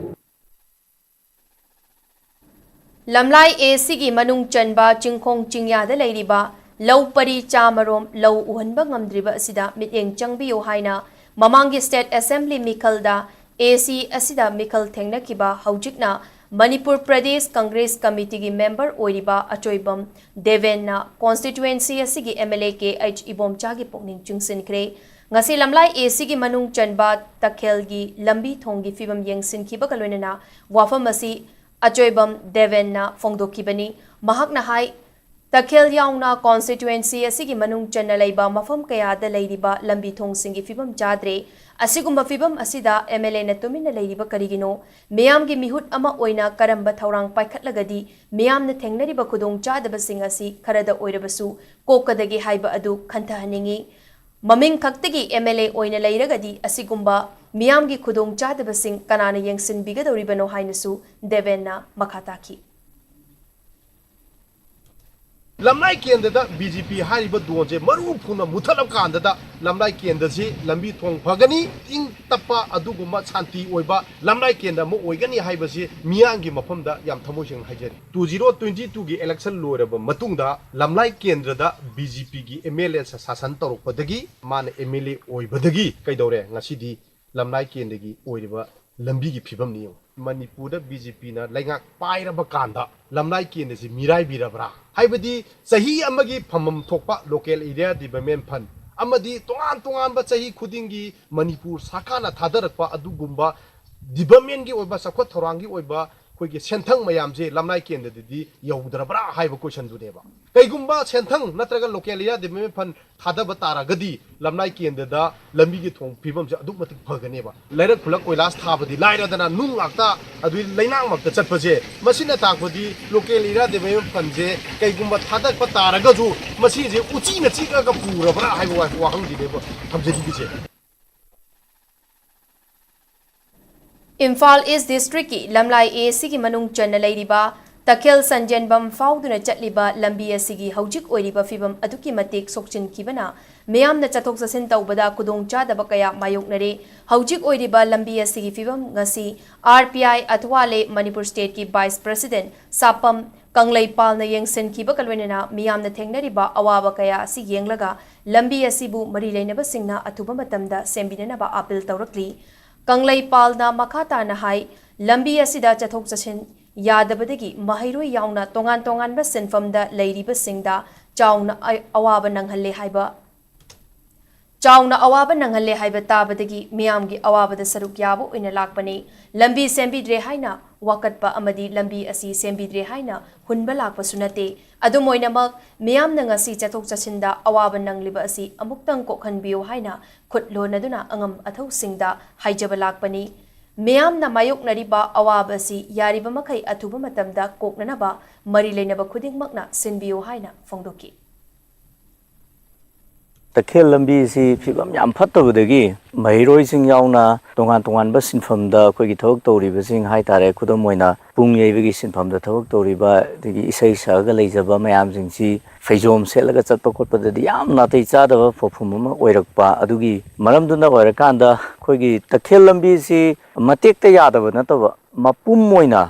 लमलाई एसी की मनुंग चनबा चिंखोंग चिंगयादा लेरिबा लौ परी चामरोम लौ उहनबा ngamdriba asida miteng changbiyo haina mamangi state assembly mikalda AC असिदा मिखल थेंगनकिबा हौजिकना मणिपुर प्रदेश कांग्रेस कमिटी की मेंबर ओइरिबा अचोइबम देवेन्ना कॉन्स्टिट्युएंसी असिगी एमएलए के एच इबोमचा की पोकनिंग चुंगसिनख्रे ngasi lamlai AC की मनुंग चनबा तखेल की लंबी थोंगी फिबम येंगसिनखिबा कलोइनना वाफम असि अचोइबम देवेन्ना फोंगदोकिबनी महाकना हाई तखेल याउना कॉन्स्टिट्युएंसी असिगी मनुंग चन्ना लेबा मफम कयादा लेरिबा लंबी थोंगसिंगी फिबम जाद्रे असिगुम्बा फिबम असिदा एमएलए न तुमिन लेरिबा करिगिनो मियाम की मिहुत अमा ओइना करंबा थौरांग पाइखटलगदी मियाम न थेंगनरिबा खुदोंग चादबसिंग असि खरदा ओइरबसु कोकदगी हाइबा अदु खंथहनिंगी ममिंग खक्तगी एमएलए ओइना लेरगदी असिगुम्बा मियाम की खुदोंग चादबसिंग कनाना येंगसिन बिगदौरिबनो हाइनसु देवेन्ना मखाताखी लमलाई केंद्र बीजेपी हारिब दोंजे मरु फुना मुथलब कांदा लमलाई केंद्र से लंबी थोंग फगनी इंग तप्पा अदुगुमा शांति ओइबा लमलाई केंद्र मो ओइगनी हाइबसे मियांगी मफमदा याम थमोसिंग हाइजरी 2022 की इलेक्शन लोरब मतुंगदा लमलाई केंद्र दा बीजेपी की एमएलए शासन तौरपदगी मान एमएलए ओइबदगी कैदौरे ngasiदी लमलाई केंद्र की ओइरिबा लंबी की फिबम नियो मणिपुर बीजेपी ना लेंगाक पाइरब कांदा लमलाई केंद्र से मिराई बिरबरा हाइबदी सही अमगी फमम थोपा लोकल एरिया डेवलपमेंट फंड अमदी तोंगान तोंगान बा सही खुदिंगी मणिपुर सरकारना थादरकपा अदुगुम्बा डेवलपमेंट की ओइबा सखोत थोरांगी ओइबा कोई सेंथंग मयाम से लमलाई केंद्र दी यौद्रबरा हाइब क्वेश्चन दुनेबा कैगुम्बा सेंथंग नत्रगा लोकल एरिया डेवलपमेंट फंड थादब तारागदी लमलाई केंद्र दा लंबी की थोंग फिबम से अदुक मतिक फगनेबा लैरक खुलक कोइलास थाबदी लाइरदना नुंग आक्ता अदु लैनांग मक्ता चटपजे मसिना ताकबदी लोकल एरिया डेवलपमेंट फंड से कैगुम्बा थादक तारागजु मसी जे उची नचिका का पुरबरा हाइब वाहंग दिनेबा हमजदी बिचे इम्फाल ईस्ट डिस्ट्रिक्ट की लमलाई एसी की मनुंग चन्न लेरिबा तखेल संजनबम फाउदुना चटलिबा लंबी असिगी हौजिक ओइरिबा फिबम अदुकी मतिक सोक्चिनखिबना मियामना चथोक चसिन तौबदा खुदोंग चादबा कया मायोकनरे हौजिक ओइरिबा लंबी असिगी फिबम ngasi RPI Athawale Manipur state की वाइस प्रेसिडेंट सापम कंगलैपाल न येंगसिनखिबा कलवेना मियामना थेंगनरिबा अवाबा कया असि येंगलगा लंबी असिबु मरि लेनबा सिंगना अथुबा मतमदा सेंबिननबा अपील तौरकली कंगलैपालना मखाताना हाई लंबी असिदा चथोक चसिन यादबदगी महैरोय याउना तोंगान तोंगानबा सिनफमदा लेरिबा सिंगदा चाउना अवाबा नंगहल्ले हाइबा चाउना अवाबा नंगले हाइबा ताबदगी मियामगी अवाबदा सरुक याबो ओइना लाकपनी लंबी सेंबिद्रे हाइना वाकटपा अमदी लंबी असी सेंबिद्रे हाइना हुनबा लाकपसु नते अदुम ओइनामक मियामना ngasi चथोक चसिंदा अवाबा नंगलिबा असी अमुक्तंग कोखनबियो हाइना खुटलोनदुना अंगम अथौसिंगदा हाइजबा लाकपनी मियामना मायोकनरिबा अवाबा असी यारिबा मखै अथुबा मतमदा कोकननबा मरि लेनबा खुदिंगमकना सिनबियो हाइना फोंदोकी तखेल लंबी से फिबम याम फत्तबदगी महिरोई सिंग यावना तोंगान तोंगान बस सिनफमदा अखोगी थवक तौरिबा सिंग हाइ तारे खुदम मोइना पुंग येबगी सिनफमदा थवक तौरिबा दगी इसै सागा लेजबा मयाम सिंगसी फैजोम सेलगा चतप खोटपददी याम नातै चादबा फोफुम अमा ओइरकपा अदुगी मरमदुना ओइरकांदा अखोगी तखेल लंबी से मतेकता यादबा नतबा मपुम मोइना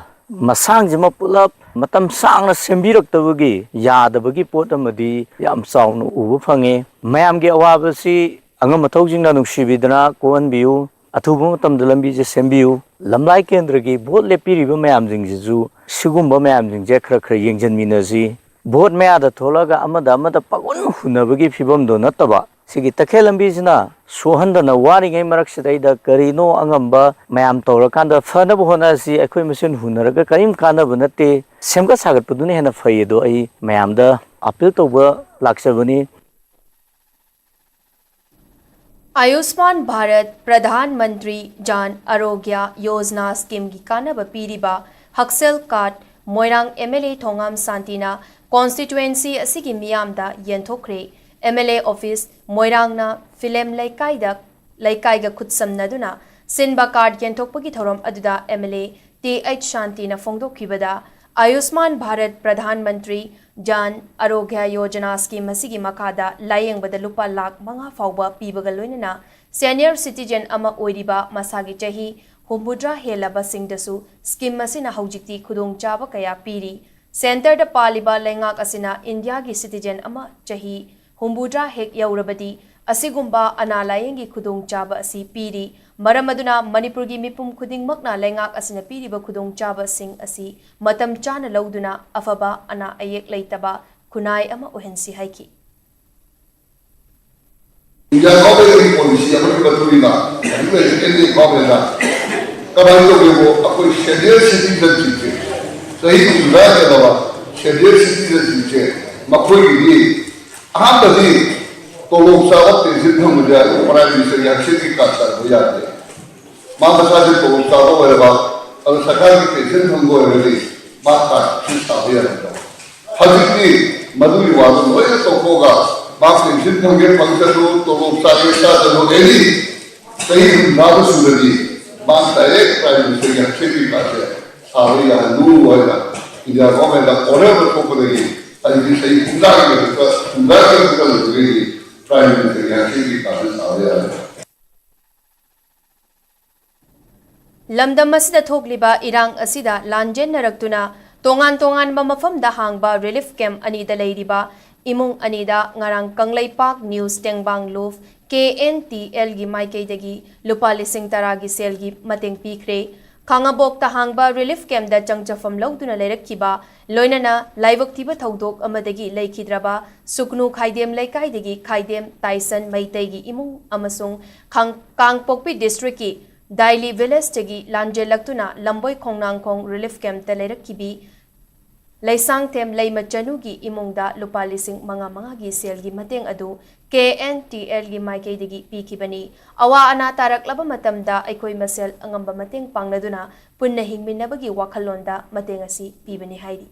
मसांगजिमा पुलप मतम सांगना सेंबिरक्तबगी यादबगी पोट अमदी याम चाउनु उबु फंगे मयामगे अवाबसी अंगम मथौजिंगना नुक्सिबिदना कोहनबियु अथुबु मतमदा लंबी जे सेंबियु लमलाई केंद्रगी भोट लेपिरिबा मयामजिंगजिजु सिगुम्बा मयामजिंगजे खरा खरा येंजनमिनजी भोट मयादा थोलगा अमदा पगुन हुनबगी फिबमदो नतबा सिगी तखेल लंबीजना सोहंदना वारिङै मरक्सिदैदा करिनो अंगम्बा मयाम तौरकांदा फनब होनासी अखोय मसेन हुनरगा करिम कानबा नते सेमगा सागतपदुने हेना फैयदो आई मयामदा अपील तौबा लाक्सबनी आयुष्मान भारत प्रधानमंत्री जन आरोग्य योजना स्कीम की कानब पीरिबा हक्सेल कार्ड मोइरांग एमएलए थोंगाम सांतिना कॉन्स्टिट्युएंसी असिगी मियामदा येंथोखरे एमएलए ऑफिस मोइरांगना फिल्म लैकाइगा खुदसमनदुना सिनबा कार्ड येंथोकपगी थौरम अदुदा एमएलए TH शांतिना फोंदोखिबदा आयुष्मान भारत प्रधानमंत्री जन आरोग्य योजना स्कीम असिगी मखादा लायेंगबदा लुपा लाख 5 फाउबा पीबगा लोइनना सीनियर सिटीजन अमा ओइरिबा मसागी चही 60 हेलबा सिंगदसु स्कीम असिना हौजिक्ति खुदोंग चाबा कया पीरी सेंटर द पालिबा लेंगाक असिना इंडिया की सिटीजन अमा चही 60 हेक यौरबदी असिगुम्बा अनालायेंगी खुदोंग चाबा असि पीरी मरमदुना मणिपुर की मिपुम खुदिंगमकना लेंगाक असिना पीरिबा खुदोंग चाबा सिंग असि मतम चाना लौदुना अफबा अना अयेक लेतबा खुनाय अमा ओहेंसी हाइकी इंडिया गवर्नमेंट पॉलिसी अमर बतुरीना एंडी गवर्नमेंट कबाई तो वो अकोई शेड्यूल सिटीजन जीते सही जुड़ा के दवा शेड्यूल सिटीजन जीते मकोई भी आम बदी तो लोग सावत तेजित हम मुझे प्राइम मिनिस्टर या क्षेत्रीय कासार हो जाते माँ बता दे तो लोग सावत वाले बात अगर सरकार की तेजित हम को रही माँ का चिंता हो जाता हज़िकी मधुरी वालों ने तो होगा माँ तेजित हम के पंक्चर तो लोग सारे साथ लोग एली सही नाम सुनरी माँ डायरेक्ट प्राइम मिनिस्टर या क्षेत्रीय कासार सारे या लूल वाला इंडिया गवर्नमेंट का ऑर्डर पर को करेगी अभी सही कुंडा के लगेगी प्राइम मिनिस्टर या क्षेत्रीय कासार सारे या लमदम असिदा थोकलिबा इरांग असिदा लांजेन नरक्तुना तोंगान तोंगानबा मफमदा हांगबा रिलीफ कैंप अनिदा लेरिबा इमुंग अनिदा ngarang कंगलैपाक न्यूज टेंगबांग लूफ KNTL गी माइकेदगी लुपा लिसिंग तरागी सेल गी मतेंग पीखरे खांगाबोक हांगबा रिलीफ कैंप दा चंगचफम लौदुना लेरक्किबा लोइनना लाइवक्तिबा थौदोक अमदगी लेखिद्रबा सुकनु खाइदेम लेकाइदगी खाइदेम ताइसन मैतैगी इमुंग अमसुंग कांगपोकपी डिस्ट्रिक्ट की दाइली विलेज तगी लांजे लक्तुना लंबोई खोंगनांगखोंग रिलीफ कैंप तलेरक्किबी लैसांग थेम लैमचनु की इमुंगदा लुपा लिसिंग मंगा की सेल की मतेंग अदु KNTL की माइकेदगी पीखिबनी अवा अना तारकलबा मतमदा अखोई मसेल अंगंबा मतेंग पांगनदुना पुन्ना हिंगमिनबगी वाखलोंदा मतेंग असि पीबनी हाइरी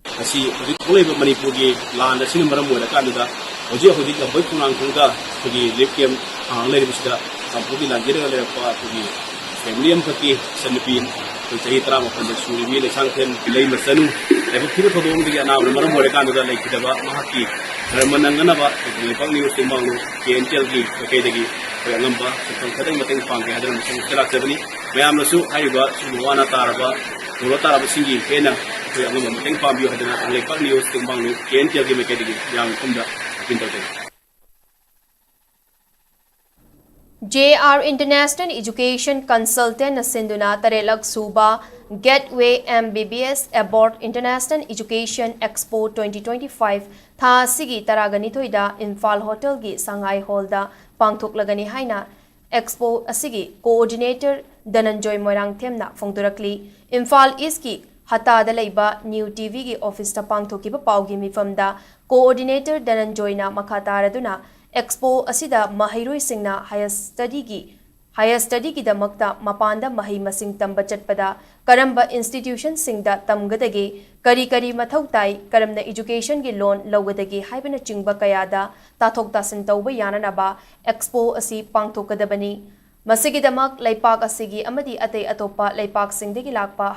असी हजिक थोलेबा मणिपुर की लान असिन मरम ओइरकांदा हजिक लंबोई खोंगनांगखोंगदा की रिलीफ कैंप हांग लेरिबसिदा संपूर्ण लांजेरगा लेरपा फैमिली अमखकी सनपी चही 13 सूरी लेसांगथेन लई मसनु एबो फिर थोदोंगी अनाब मरम ओइरकांदा लेखिदबा महाकी रमनंगनबा लेपाक न्यूज टिंबांगु KNTL की ककेदगी अंगंबा खदंग मतेंग पांगे हदरम चलाचबनी मयामनसु हाइबा सुवाना तारबा थोरो तारबा सिंगी हेना अंगंबा मतेंग पांबियो हदना लेपाक न्यूज टिंबांगु KNTL की मकेदगी याम कुमदा पिंतोते JR इंटरनेशनल एजुकेशन कंसल्टेंट सिंधुना तरेलक सूबा Gateway MBBS Abroad International Education Expo 2025 tha sigi taraganithoida Imphal Hotel gi Sangai Hall da pangthoklagani haina Expo asigi coordinator Dhananjoy Moirang Themna phongdurakli Imphal East ki hata da leiba New TV gi office ta pangthokiba paugi mifamda coordinator Dhananjoy na makhataraduna Expo asida mahairoi singna higher study ki damakta mapanda mahi masing tamba chatpada karamba institution singda tamgadage kari mathau tai karamna education gi loan lawgadage haibana chingba kayada tathok tasin tawba yananaba expo asi pangthokadabani masigi damak laipak asigi amadi atei atopa laipak singdagi lakpa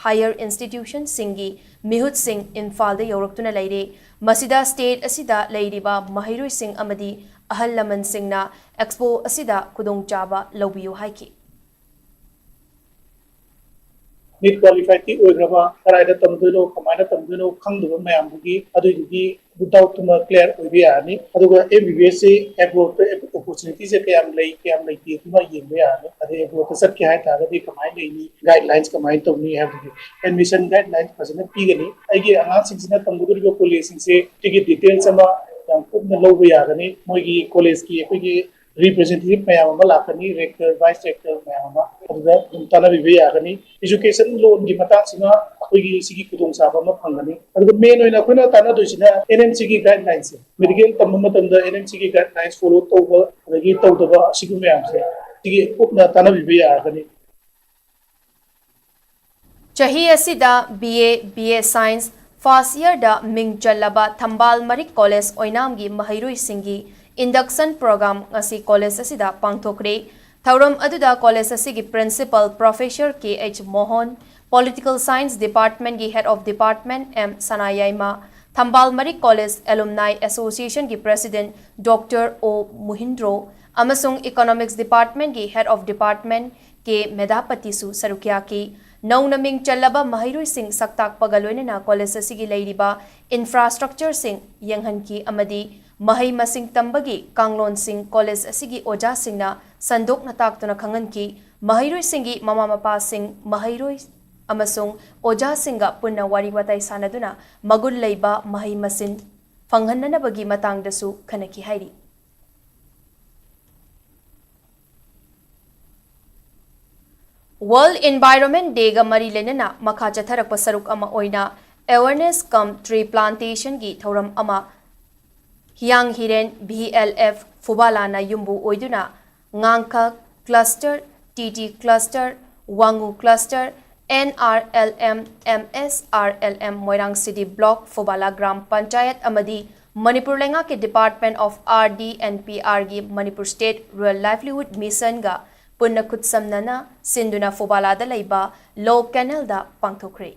higher institution singi mihut sing Imphal da yoroktuna leire masida state asida leiriba mahiroi sing amadi ahal laman singna expo asida kudong chaba lawbiyo haiki NEET qualified ki oigraba karaida tamduno kamaina tamduno khangduba mayambugi adugi without tuma clear oibe ani aduga MBBS se abroad opportunity se kayam lei ki tuma yembe ani ade abroad sat ki hai taradi kamai leini guidelines kamai tomni have admission guidelines pasana pigani aigi angan singsina tamdugo college se tigi details sama yang kubna lawbe yagani moigi college ki aigi representative mayam ama lakani rector vice rector mayam ama aduga tana bibe yagani education loan gi matang singa akoigi sigi kudong saba ma phangani aduga main oina koina tana doisina NMC gi guidelines medical tamma tamda NMC gi guidelines follow toba adagi tawdaba sigu mayam se sigi upna tana bibe yagani chahi asida BA Science First year da ming chalaba Thambal Marik College Oinam gi mahairoi singi induction program ngasi college asida pangthokre thauram aduda college asigi principal professor KH Mohan political science department gi head of department M Sanayaima Thambal Marik College alumni association gi president Dr O Muhindro amasung economics department gi head of department K Medapati su sarukya ki Naunaming chalaba mahairoi sing saktak pagaloina college asigi leiriba infrastructure sing yanghanki amadi mahai masing tambagi kanglon sing college asigi oja singna sandok natak tuna khanganki mahairoi singi mama mapa sing mahairoi amasung oja singa punna wari watai sanaduna magul leiba mahai masin phanghanna bagi matang dasu khanaki hairi World Environment Day ga mari lenana makha chatharakpa saruk ama oina awareness come tree plantation gi thoram ama Hyang Hiren BLF Fubalana yumbu oiduna ngangkha cluster TT cluster Wangu cluster NRLM MSRLM Moirang City Block Fubala Gram Panchayat amadi Manipur lenga ke Department of RD and PR gi Manipur State Rural Livelihood Mission ga punna kutsamnana sinduna Fubalada leiba low canal da pangthokre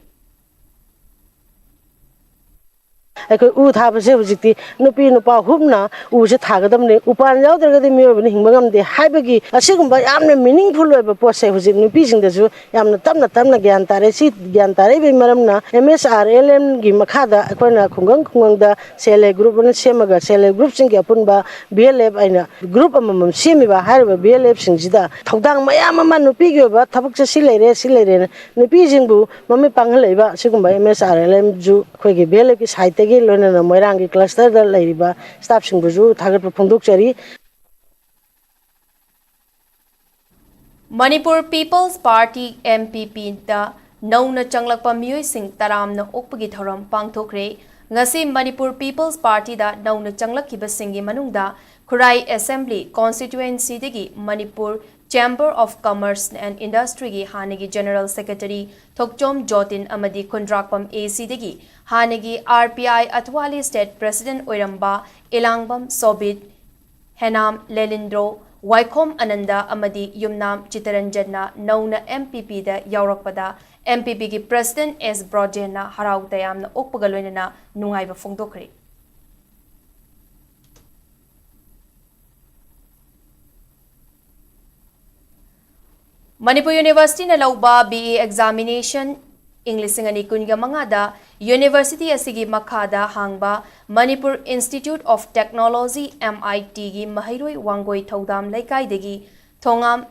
ꯑꯩꯈꯣꯏ ꯎ ꯊꯥꯕꯁꯦ ꯍꯧꯖꯤꯛꯇꯤ ꯅꯨꯄꯤ ꯅꯨꯄꯥ ꯍꯨꯞꯅ ꯎꯁꯦ ꯊꯥꯒꯗꯕꯅꯤ ꯎꯄꯥꯟ ꯌꯥꯎꯗ꯭ꯔꯒꯗꯤ ꯃꯤꯑꯣꯏꯕꯅ ꯍꯤꯡꯕ ꯉꯝꯗꯦ ꯍꯥꯏꯕꯒꯤ ꯑꯁꯤꯒꯨꯝꯕ ꯌꯥꯝꯅ ꯃꯤꯅꯤꯡꯐꯨꯜ ꯑꯣꯏꯕ ꯄꯣꯠꯁꯦ ꯍꯧꯖꯤꯛ ꯅꯨꯄꯤꯁꯤꯡꯗꯁꯨ ꯌꯥꯝꯅ ꯇꯞꯅ ꯒ꯭ꯌꯥꯟ ꯇꯥꯔꯦ ꯁꯤ ꯒ꯭ꯌꯥꯟ ꯇꯥꯔꯛꯏꯕꯒꯤ ꯃꯔꯝꯅ MSRLMꯒꯤ ꯃꯈꯥꯗ ꯑꯩꯈꯣꯏꯅ ꯈꯨꯡꯒꯪꯗ ꯁꯦꯜ ꯍꯦꯜꯞ ꯒ꯭ꯔꯨꯞ ꯑꯃ ꯁꯦꯝꯃꯒ ꯁꯦꯜ ꯍꯦꯜꯞ ꯒ꯭ꯔꯨꯞꯁꯤꯡꯒꯤ ꯑꯄꯨꯟꯕ BLF ꯑꯩꯅ ꯒ꯭ꯔꯨꯞ ꯑꯃꯃꯝ ꯁꯦꯝꯃꯤꯕ ꯍꯥꯏꯔꯤꯕ BLFꯁꯤꯡꯁꯤꯗ ꯊꯧꯗꯥꯡ ꯃꯌꯥꯝ ꯑꯃ ꯅꯨꯄꯤꯒꯤ ꯑꯣꯏꯕ ꯊꯕꯛꯁꯦ ꯁꯤ ꯂꯩꯔꯦꯅ ꯅꯨꯄꯤꯁꯤꯡꯕꯨ ꯃꯃꯤꯠ ꯄꯥꯡꯍꯜꯂꯛꯏꯕ ꯑꯁꯤꯒꯨꯝꯕ MSRLMꯁꯨ ꯑꯩꯈꯣꯏꯒꯤ BLFꯀꯤ ꯁꯥꯏꯠꯇꯒꯤ ꯂꯣꯏꯅꯅ ꯃꯣꯏꯔꯥꯡꯒꯤ ꯀ꯭ꯂꯁꯇꯔꯗ ꯂꯩꯔꯤꯕ ꯁ꯭ꯇꯥꯐꯁꯤꯡꯕꯨꯁꯨ ꯊꯥꯒꯠꯄ ꯐꯣꯡꯗꯣꯛꯆꯔꯤ Manipur People's Party MPP da nauna changlakpa miyoi sing taramna okpagi thoram pangthokre ngasi Manipur People's Party da nauna changlakhiba singi manungda Khurai Assembly constituency degi Manipur Chamber of Commerce and Industry gi hanegi General Secretary Thokchom Jotin amadi KHUNDRAKPAM AC degi hanegi RPI Atwali State President Oiramba Elangbam Sobit Henam Lelindro Waikhom Ananda amadi Yumnam Chitaranjanna nauna MPP da yaurakpada MPP gi President S Broadena harau tayamna okpagaloinana nungaiba phongdokre Manipur University na lauba BA examination English ngani kunga mangada University asigi makhada hangba Manipur Institute of Technology MIT gi mahairoi wangoi thodam laikai degi thongam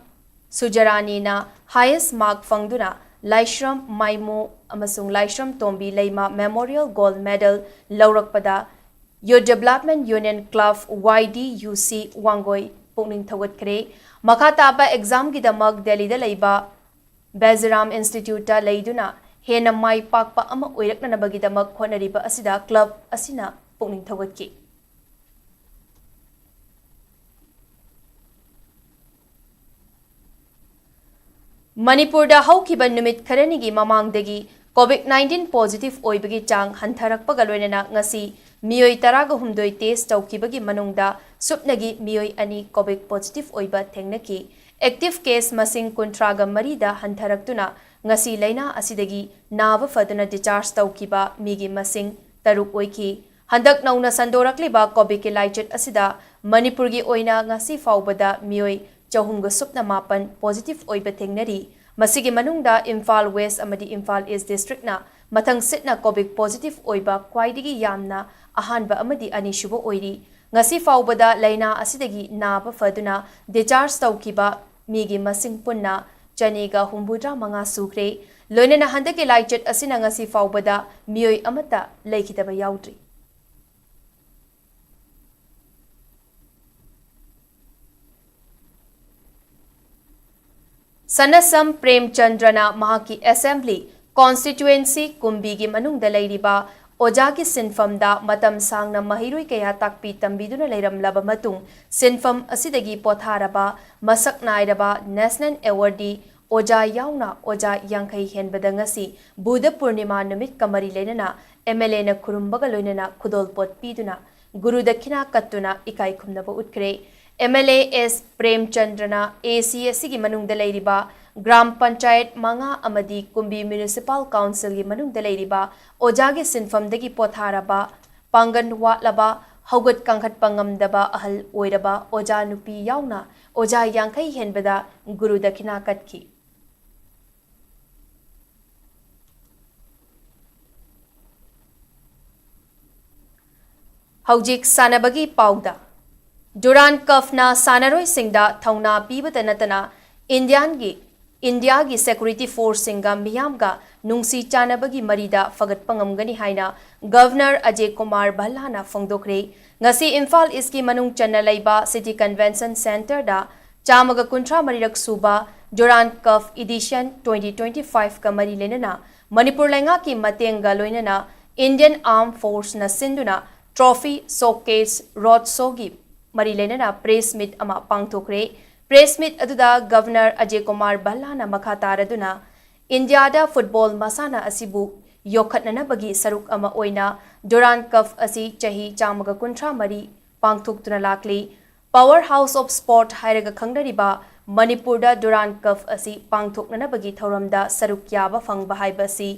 Sujarani na highest mark fangduna Laishram Maimu amasung Laishram Tombi Leima Memorial Gold Medal laurakpada Youth Development Union Club YDUC Wangoi Pukning Thawat Makha taba exam gidamak Delhi da leiba Beziram Institute ta leiduna hena mai pakpa ama oirakna nabagidamak khonariba asida club asina pukning thawatki Manipur da haukiba numit kharanigi mamangdagi COVID-19 positive oibagi chang hantharakpaga loinana ngasi miyoi taraga humdoi test tawkibagi manungda supnagi miyoi ani COVID positive oiba thengnaki active case masing kuntraga marida hantaraktuna ngasi laina asidagi nava faduna discharge tawkiba migi masing taruk oiki handak nauna sandorakliba COVID ke laichet asida Manipurgi oina ngasi faubada miyoi chahumga supna mapan positive oiba thengnari masigi manungda Imphal West amadi Imphal East district na mathang sitna COVID positive oiba kwaidigi yamna ahanba amadi anishubo oiri ngasi faubada laina asidagi naba faduna discharge tawkiba migi masing punna chaniga humbudra manga sukre loinena handake laichet asina ngasi faubada miyoi amata leikitaba yaudri Sanasam Premchandrana Mahaki Assembly Constituency Kumbigi Manungda Leiriba Ojagi Sinfamda Matam Sangna Mahirui Kaya Takpi Tambiduna Leiram Laba Matung Sinfam Asidagi Potharaba Masak Nairaba National Awardee Oja Yauna Oja Yankai Henbadangasi Buddha Purnima Numit Kamari Lenana MLA na Kurumbaga Loinana Kudol Pot Piduna Guru Dakina Katuna Ikai Kumnaba Utkre MLA S Premchandrana ACSC gi manungda leiriba Gram Panchayat Manga Amadi Kumbi Municipal Council gi manungda leiriba Ojagi Sinfamdagi Potharaba Pangan Watlaba Hogut Kangkhat Pangamdaba Ahal Oiraba Oja Nupi Yauna Oja Yankai Henbada Guru Dakina Katki Haujik Sanabagi Pauda Durand Cup na Sanaroi Singda Thauna Pibata Natana India gi Security Force Singa Miyamga Nungsi Chanabagi Marida Fagat Pangamgani Haina Governor Ajay Kumar Bhalana Fongdokre Ngasi Imphal Iski Manung Chanalaiba City Convention Center da Chamaga Kuntra Marirak Suba Durand Cup Edition 2025 Kamari Lenana Manipur Lenga ki Matenga Loinana Indian Armed Force na Sinduna Trophy Showcase Rod Sogi Marilena press meet ama pangthokre press meet aduda Governor Ajay Kumar Bhalana makataraduna India da football masana asibu yokhatnana bagi saruk ama oina Durand Cup asi chahi chamaga kuntra mari pangthoktuna lakli powerhouse of sport hairaga khangnariba Manipur da Durand Cup asi pangthoknana bagi thoramda saruk yaba fangba haibasi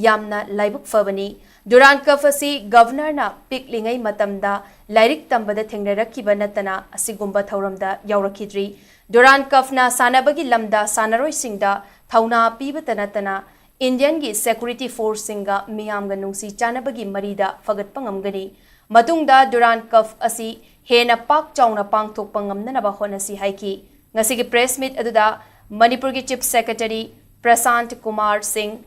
yamna laibuk fabani Durand Cup asi Governor na piklingai matamda Lairik Tambada Thengnarakiba Natana Asigumba Thauramda Yaurakidri Durand Cup na Sanabagi Lamda Sanaroi Singda Thauna Pibata Natana Indian gi Security Force Singa Miyamga Nungsi Chanabagi Marida Fagat Pangamgani Matungda Durand Cup asi Hena Pak Chauna Pangthok Pangamnanaba Honasi Haiki Ngasigi press meet aduda Manipur gi Chief Secretary Prasant Kumar Singh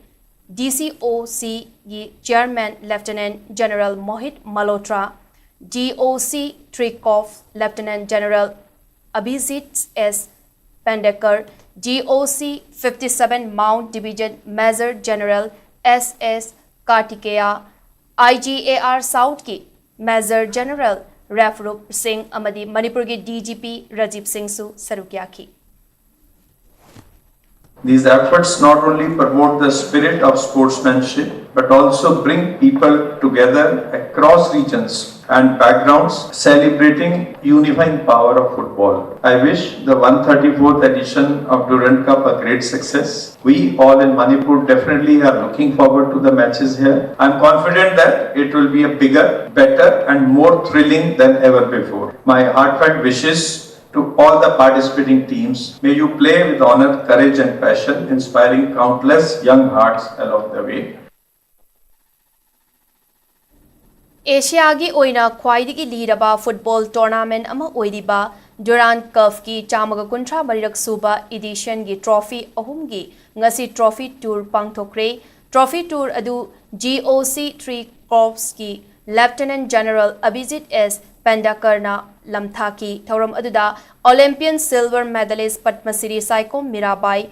DCOC gi Chairman Lieutenant General Mohit Malhotra DOC Trikoff Lieutenant General Abhijit S. Pendekar, DOC 57 Mount Division Major General S.S. Kartikeya, IGAR South ki Major General Rafrup Singh Amadi Manipur ki DGP Rajiv Singh Su Sarukyaki. These efforts not only promote the spirit of sportsmanship but also bring people together across regions and backgrounds, celebrating unifying power of football. I wish the 134th edition of Durand Cup a great success. We all in Manipur definitely are looking forward to the matches here. I'm confident that it will be a bigger, better and more thrilling than ever before. My heartfelt wishes to all the participating teams. May you play with honor, courage and passion, inspiring countless young hearts along the way. Asia gi oina khwaidigi liraba football tournament ama oiriba Durand Cup की चामग कुंट्रा मरिरक सुबा addition की trophy अहुम की ngasi trophy tour पांगथोक्रे trophy tour अदु GOC 3 Corps की lieutenant general Abhijit S पेंडाकरना लमथाकी थौरम अदुदा Olympian silver medallist Padma Shri Saikhom Mirabai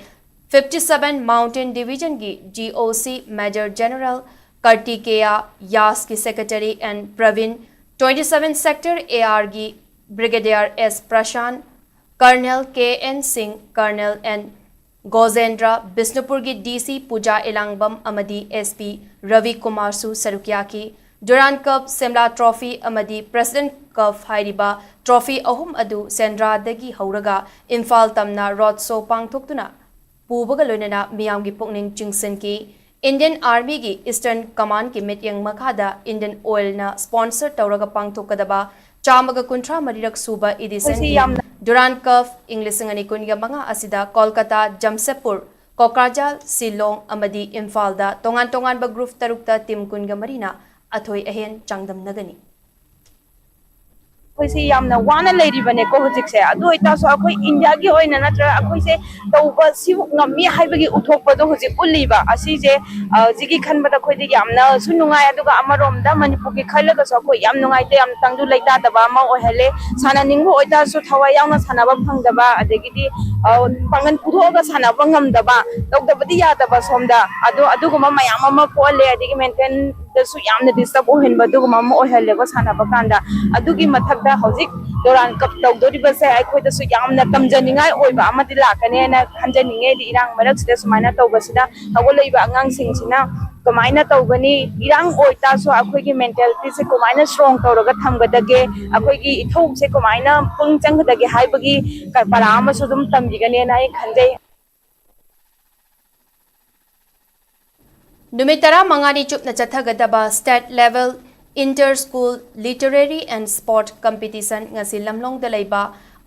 57 mountain division की GOC मेजर जनरल कार्तिकेया यास की secretary and Praveen 27 sector AR की brigadier S Prashant colonel KN Singh colonel N Gojendra Bishnupur की DC पूजा इलांगबम अमदी SP रवि कुमार सु सरुकिया की Durand Cup सिमला ट्रॉफी अमदी प्रेसिडेंट कप हाइरिबा ट्रॉफी अहुम अदु सेंद्रादगी हौरगा इम्फाल तमना रोड शो पांगथोक्तुना पूबगा लोइनना मियाम की पुकनिंग चिंगसन की इंडियन आर्मी की ईस्टर्न कमांड की मिटिंग मखादा इंडियन ऑयल ना स्पॉन्सर तौरगा पांगथोकदबा चामग कुंट्रा मरिरक सुबा एडिशन Durand Cup इंग्लिसिंग अनि कुनगा मंगा असिदा कोलकाता जमशेदपुर कोकराझार शिलोंग अमदी इम्फाल दा तोंगान तोंगान बा ग्रुप तरुकता टीम कुनगा मरीना अथोई अहेन चांगदम नगनी अखोइसे यामना वाना लेरिबने को हुजिकसे अदु इतासो अखोइ इंडिया की होइना नत्रा अखोइसे तौबा सिउ ngami हाइबगी उथोकपदो हुजिक उलिबा असिजे जिगी खनबदा खोइदि यामना सुनुंगाय अदुगा अमरोमदा मणिपुर की खलगसो अखोइ याम नुंगाइते याम तंगदु लेता दबा मा ओहेले साना निंगबो ओइतासो थवा यावना सानाबा फंगदबा अदगिदि पंगन पुथोगा सानाबा ngamdaba तौदबदि यादबा सोमदा अदुगुमा मयाम अमा पोले अदगी मेंटेन दसु यामना डिस्टर्ब ओहेनबा दुगुमा मा ओहेलेगो सानाबा कांदा अदुगी मथक हौजिक Durand Cup तौदोरिबसे अखोइदसु यामना तमजनिंगाय ओइबा अमदि लाकनेना खंजनिंगे दि इरांग मरक्सिदा सुमाइना तौबसिदा हगोलैबा अंगांसिंगसिना कमाइना तौगनी इरांग ओइतासु अखोइगी मेंटालिटी से कमाइना स्ट्रांग तौरगा थमगदगे अखोइगी इथौग से कमाइना पुंग चंगदगे हाइबगी परामसु दुम तमजिगनेना आई खंजै नुमितरा मंगानी चुपना चथगदबा state level inter school literary and sport competition ngasi lamlong da leiba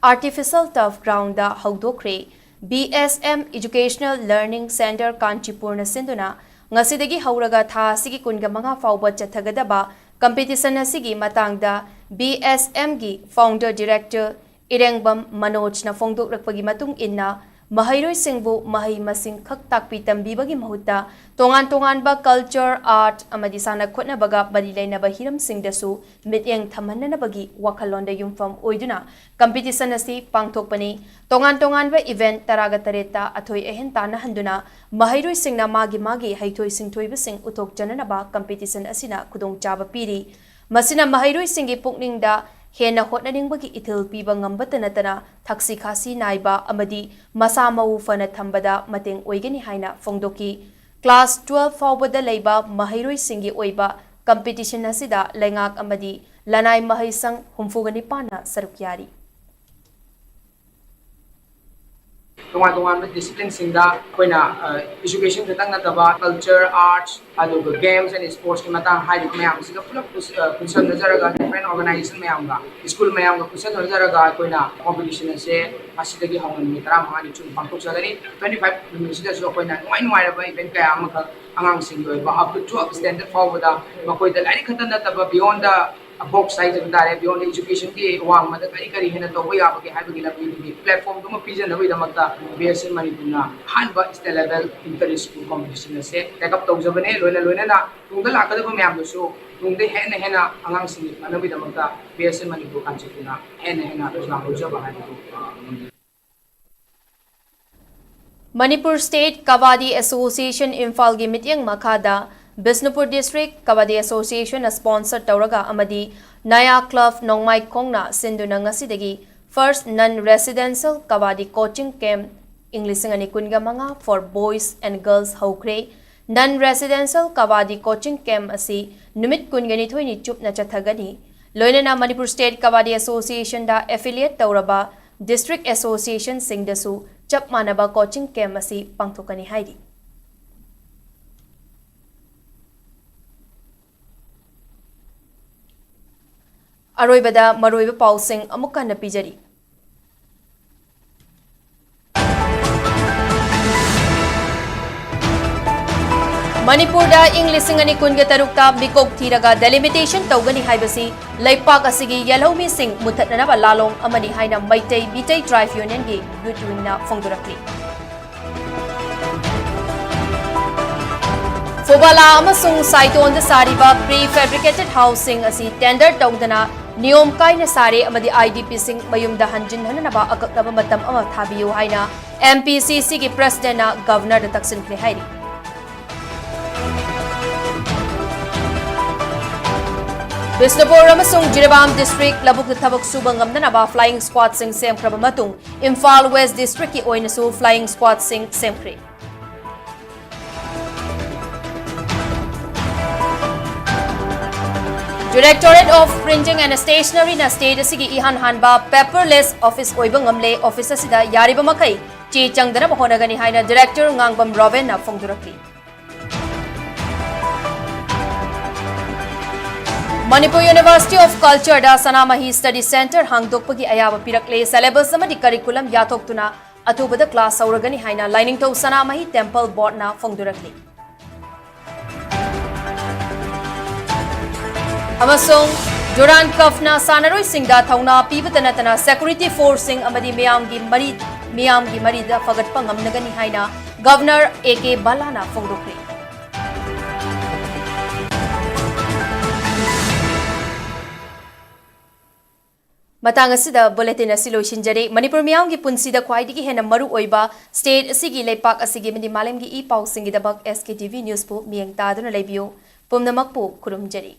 artificial turf ground da haudokhre BSM Educational Learning Center Kanchipur na sinduna ngasi dagi hauraga tha sigi kunga manga fauba chathagadaba competition asigi matangda BSM gi founder director Irengbam Manoj na fongdok rakpagi matung inna Mahairoi singbu mahai masing khak takpi tambibagi mahuta tongan tongan ba culture art amadi sana khotna baga bari laina ba hiram singdasu mityeng thamanna bagi wakhalonda yumfam oiduna competition asi pangthokpani tongan ba event taraga tareta athoi ehen tana handuna mahairoi singna magi haithoi singthoi ba sing uthok janana ba competition asina khudong chaba piri masina mahairoi singi pukning da Hena होटनिंगबगी ethyl पीबा ngambata natana thaksi khasi naiba amadi masa mau fana thambada mateng oigani haina fongdoki class 12 fawbada leiba mahairoi singi oiba competition asida lengak amadi lanai mahaisang humfugani pana sarukyari तोंगान discipline सिंगदा कोइना education खतंग नतबा culture arts अदुगा games and sports की मतंग हाइ मयाम सिगा पुलप कुसन नजरगा डिफरेंट ऑर्गेनाइजेशन मयाम गा स्कूल मयाम गा कुसन नजरगा कोइना कंपटीशन से असिदगी हाउन मी 15 चुन पांथोक जगनी 25 मिनिट से कोइना नुवाई नुवाई रबा इवेंट कया अमख अंगांग सिंग दोइबा अप टू 12 स्टैंडर्ड फॉरवर्ड मकोइदा लाइक खतन नतबा beyond the box size of that beyond education ki wang mada kari hena to we abage haibagi labi platform dum pijan nabi damakta BSM Manipur hanba state level inter school competition se take up tawjabane loina na tungda lakada ba myam so tungde hena angang sing nabi damakta BSM Manipur kanchipuna hena rajna hojaba hai Manipur State Kabaddi Association Imphal gi mityang makhada Bishnupur District Kabaddi Association sponsor Tauraga Amadi Naya Club Nongmai Kongna Sinduna ngasidagi first non-residential Kabaddi coaching camp English ngani kunga manga for boys and girls haukre non-residential Kabaddi coaching camp asi numit kungani thoini chupna chathagani loinana Manipur State Kabaddi Association da affiliate Tauraba District Association singdasu chap manaba coaching camp asi pangthokani haidi अरोइबदा मरोइबा पाउसिंग अमुक्का न पिजरी Manipurda English ngani kunga tarukta mikok thiraga delimitation tawgani haibasi leipak asigi yellow missing muthatna ba lalong amani haina Maitai Bitai Drive Union gi youth wing na fongdurakli. Fobala amasung saiton da sariba prefabricated housing asi tender tawdana niyom kaina sare amadi IDP sing mayumda hanjin hanana ba akaknaba matam ama thabiyu haina MPCC gi president na governor da taksin kle hairi. Bisnapur amasung Jiribam district labuk thabak suba ngamnanaba flying squad sing semkraba matung Imphal West district ki oinasu flying squad sing semkre. Directorate of Printing and Stationery na state asigi ihan hanba paperless office oibang ngamle office asida yariba makai chi changdana mahonagani haina director ngangbam Robin na fongdurakli. Manipur University of Culture da Sanamahi Study Center hangdokpagi ayaba pirakle syllabus amadi curriculum yathoktuna atubada class sauragani haina lining to Sanamahi Temple Board na fongdurakli. Amasung Durand Cup na sanaroi singda thauna pibatanatana security force sing amadi miyamgi mari da fagat pangamnagani haina Governor AK Balana fongdokli. Matang asida bulletin asilo shinjare Manipur miyamgi punsida khwaidigi hena maru oiba state asigi leipak asigi mani malemgi e pau singi dabak SKTV news po miyang taduna leibiyo pumnamakpo kurumjari.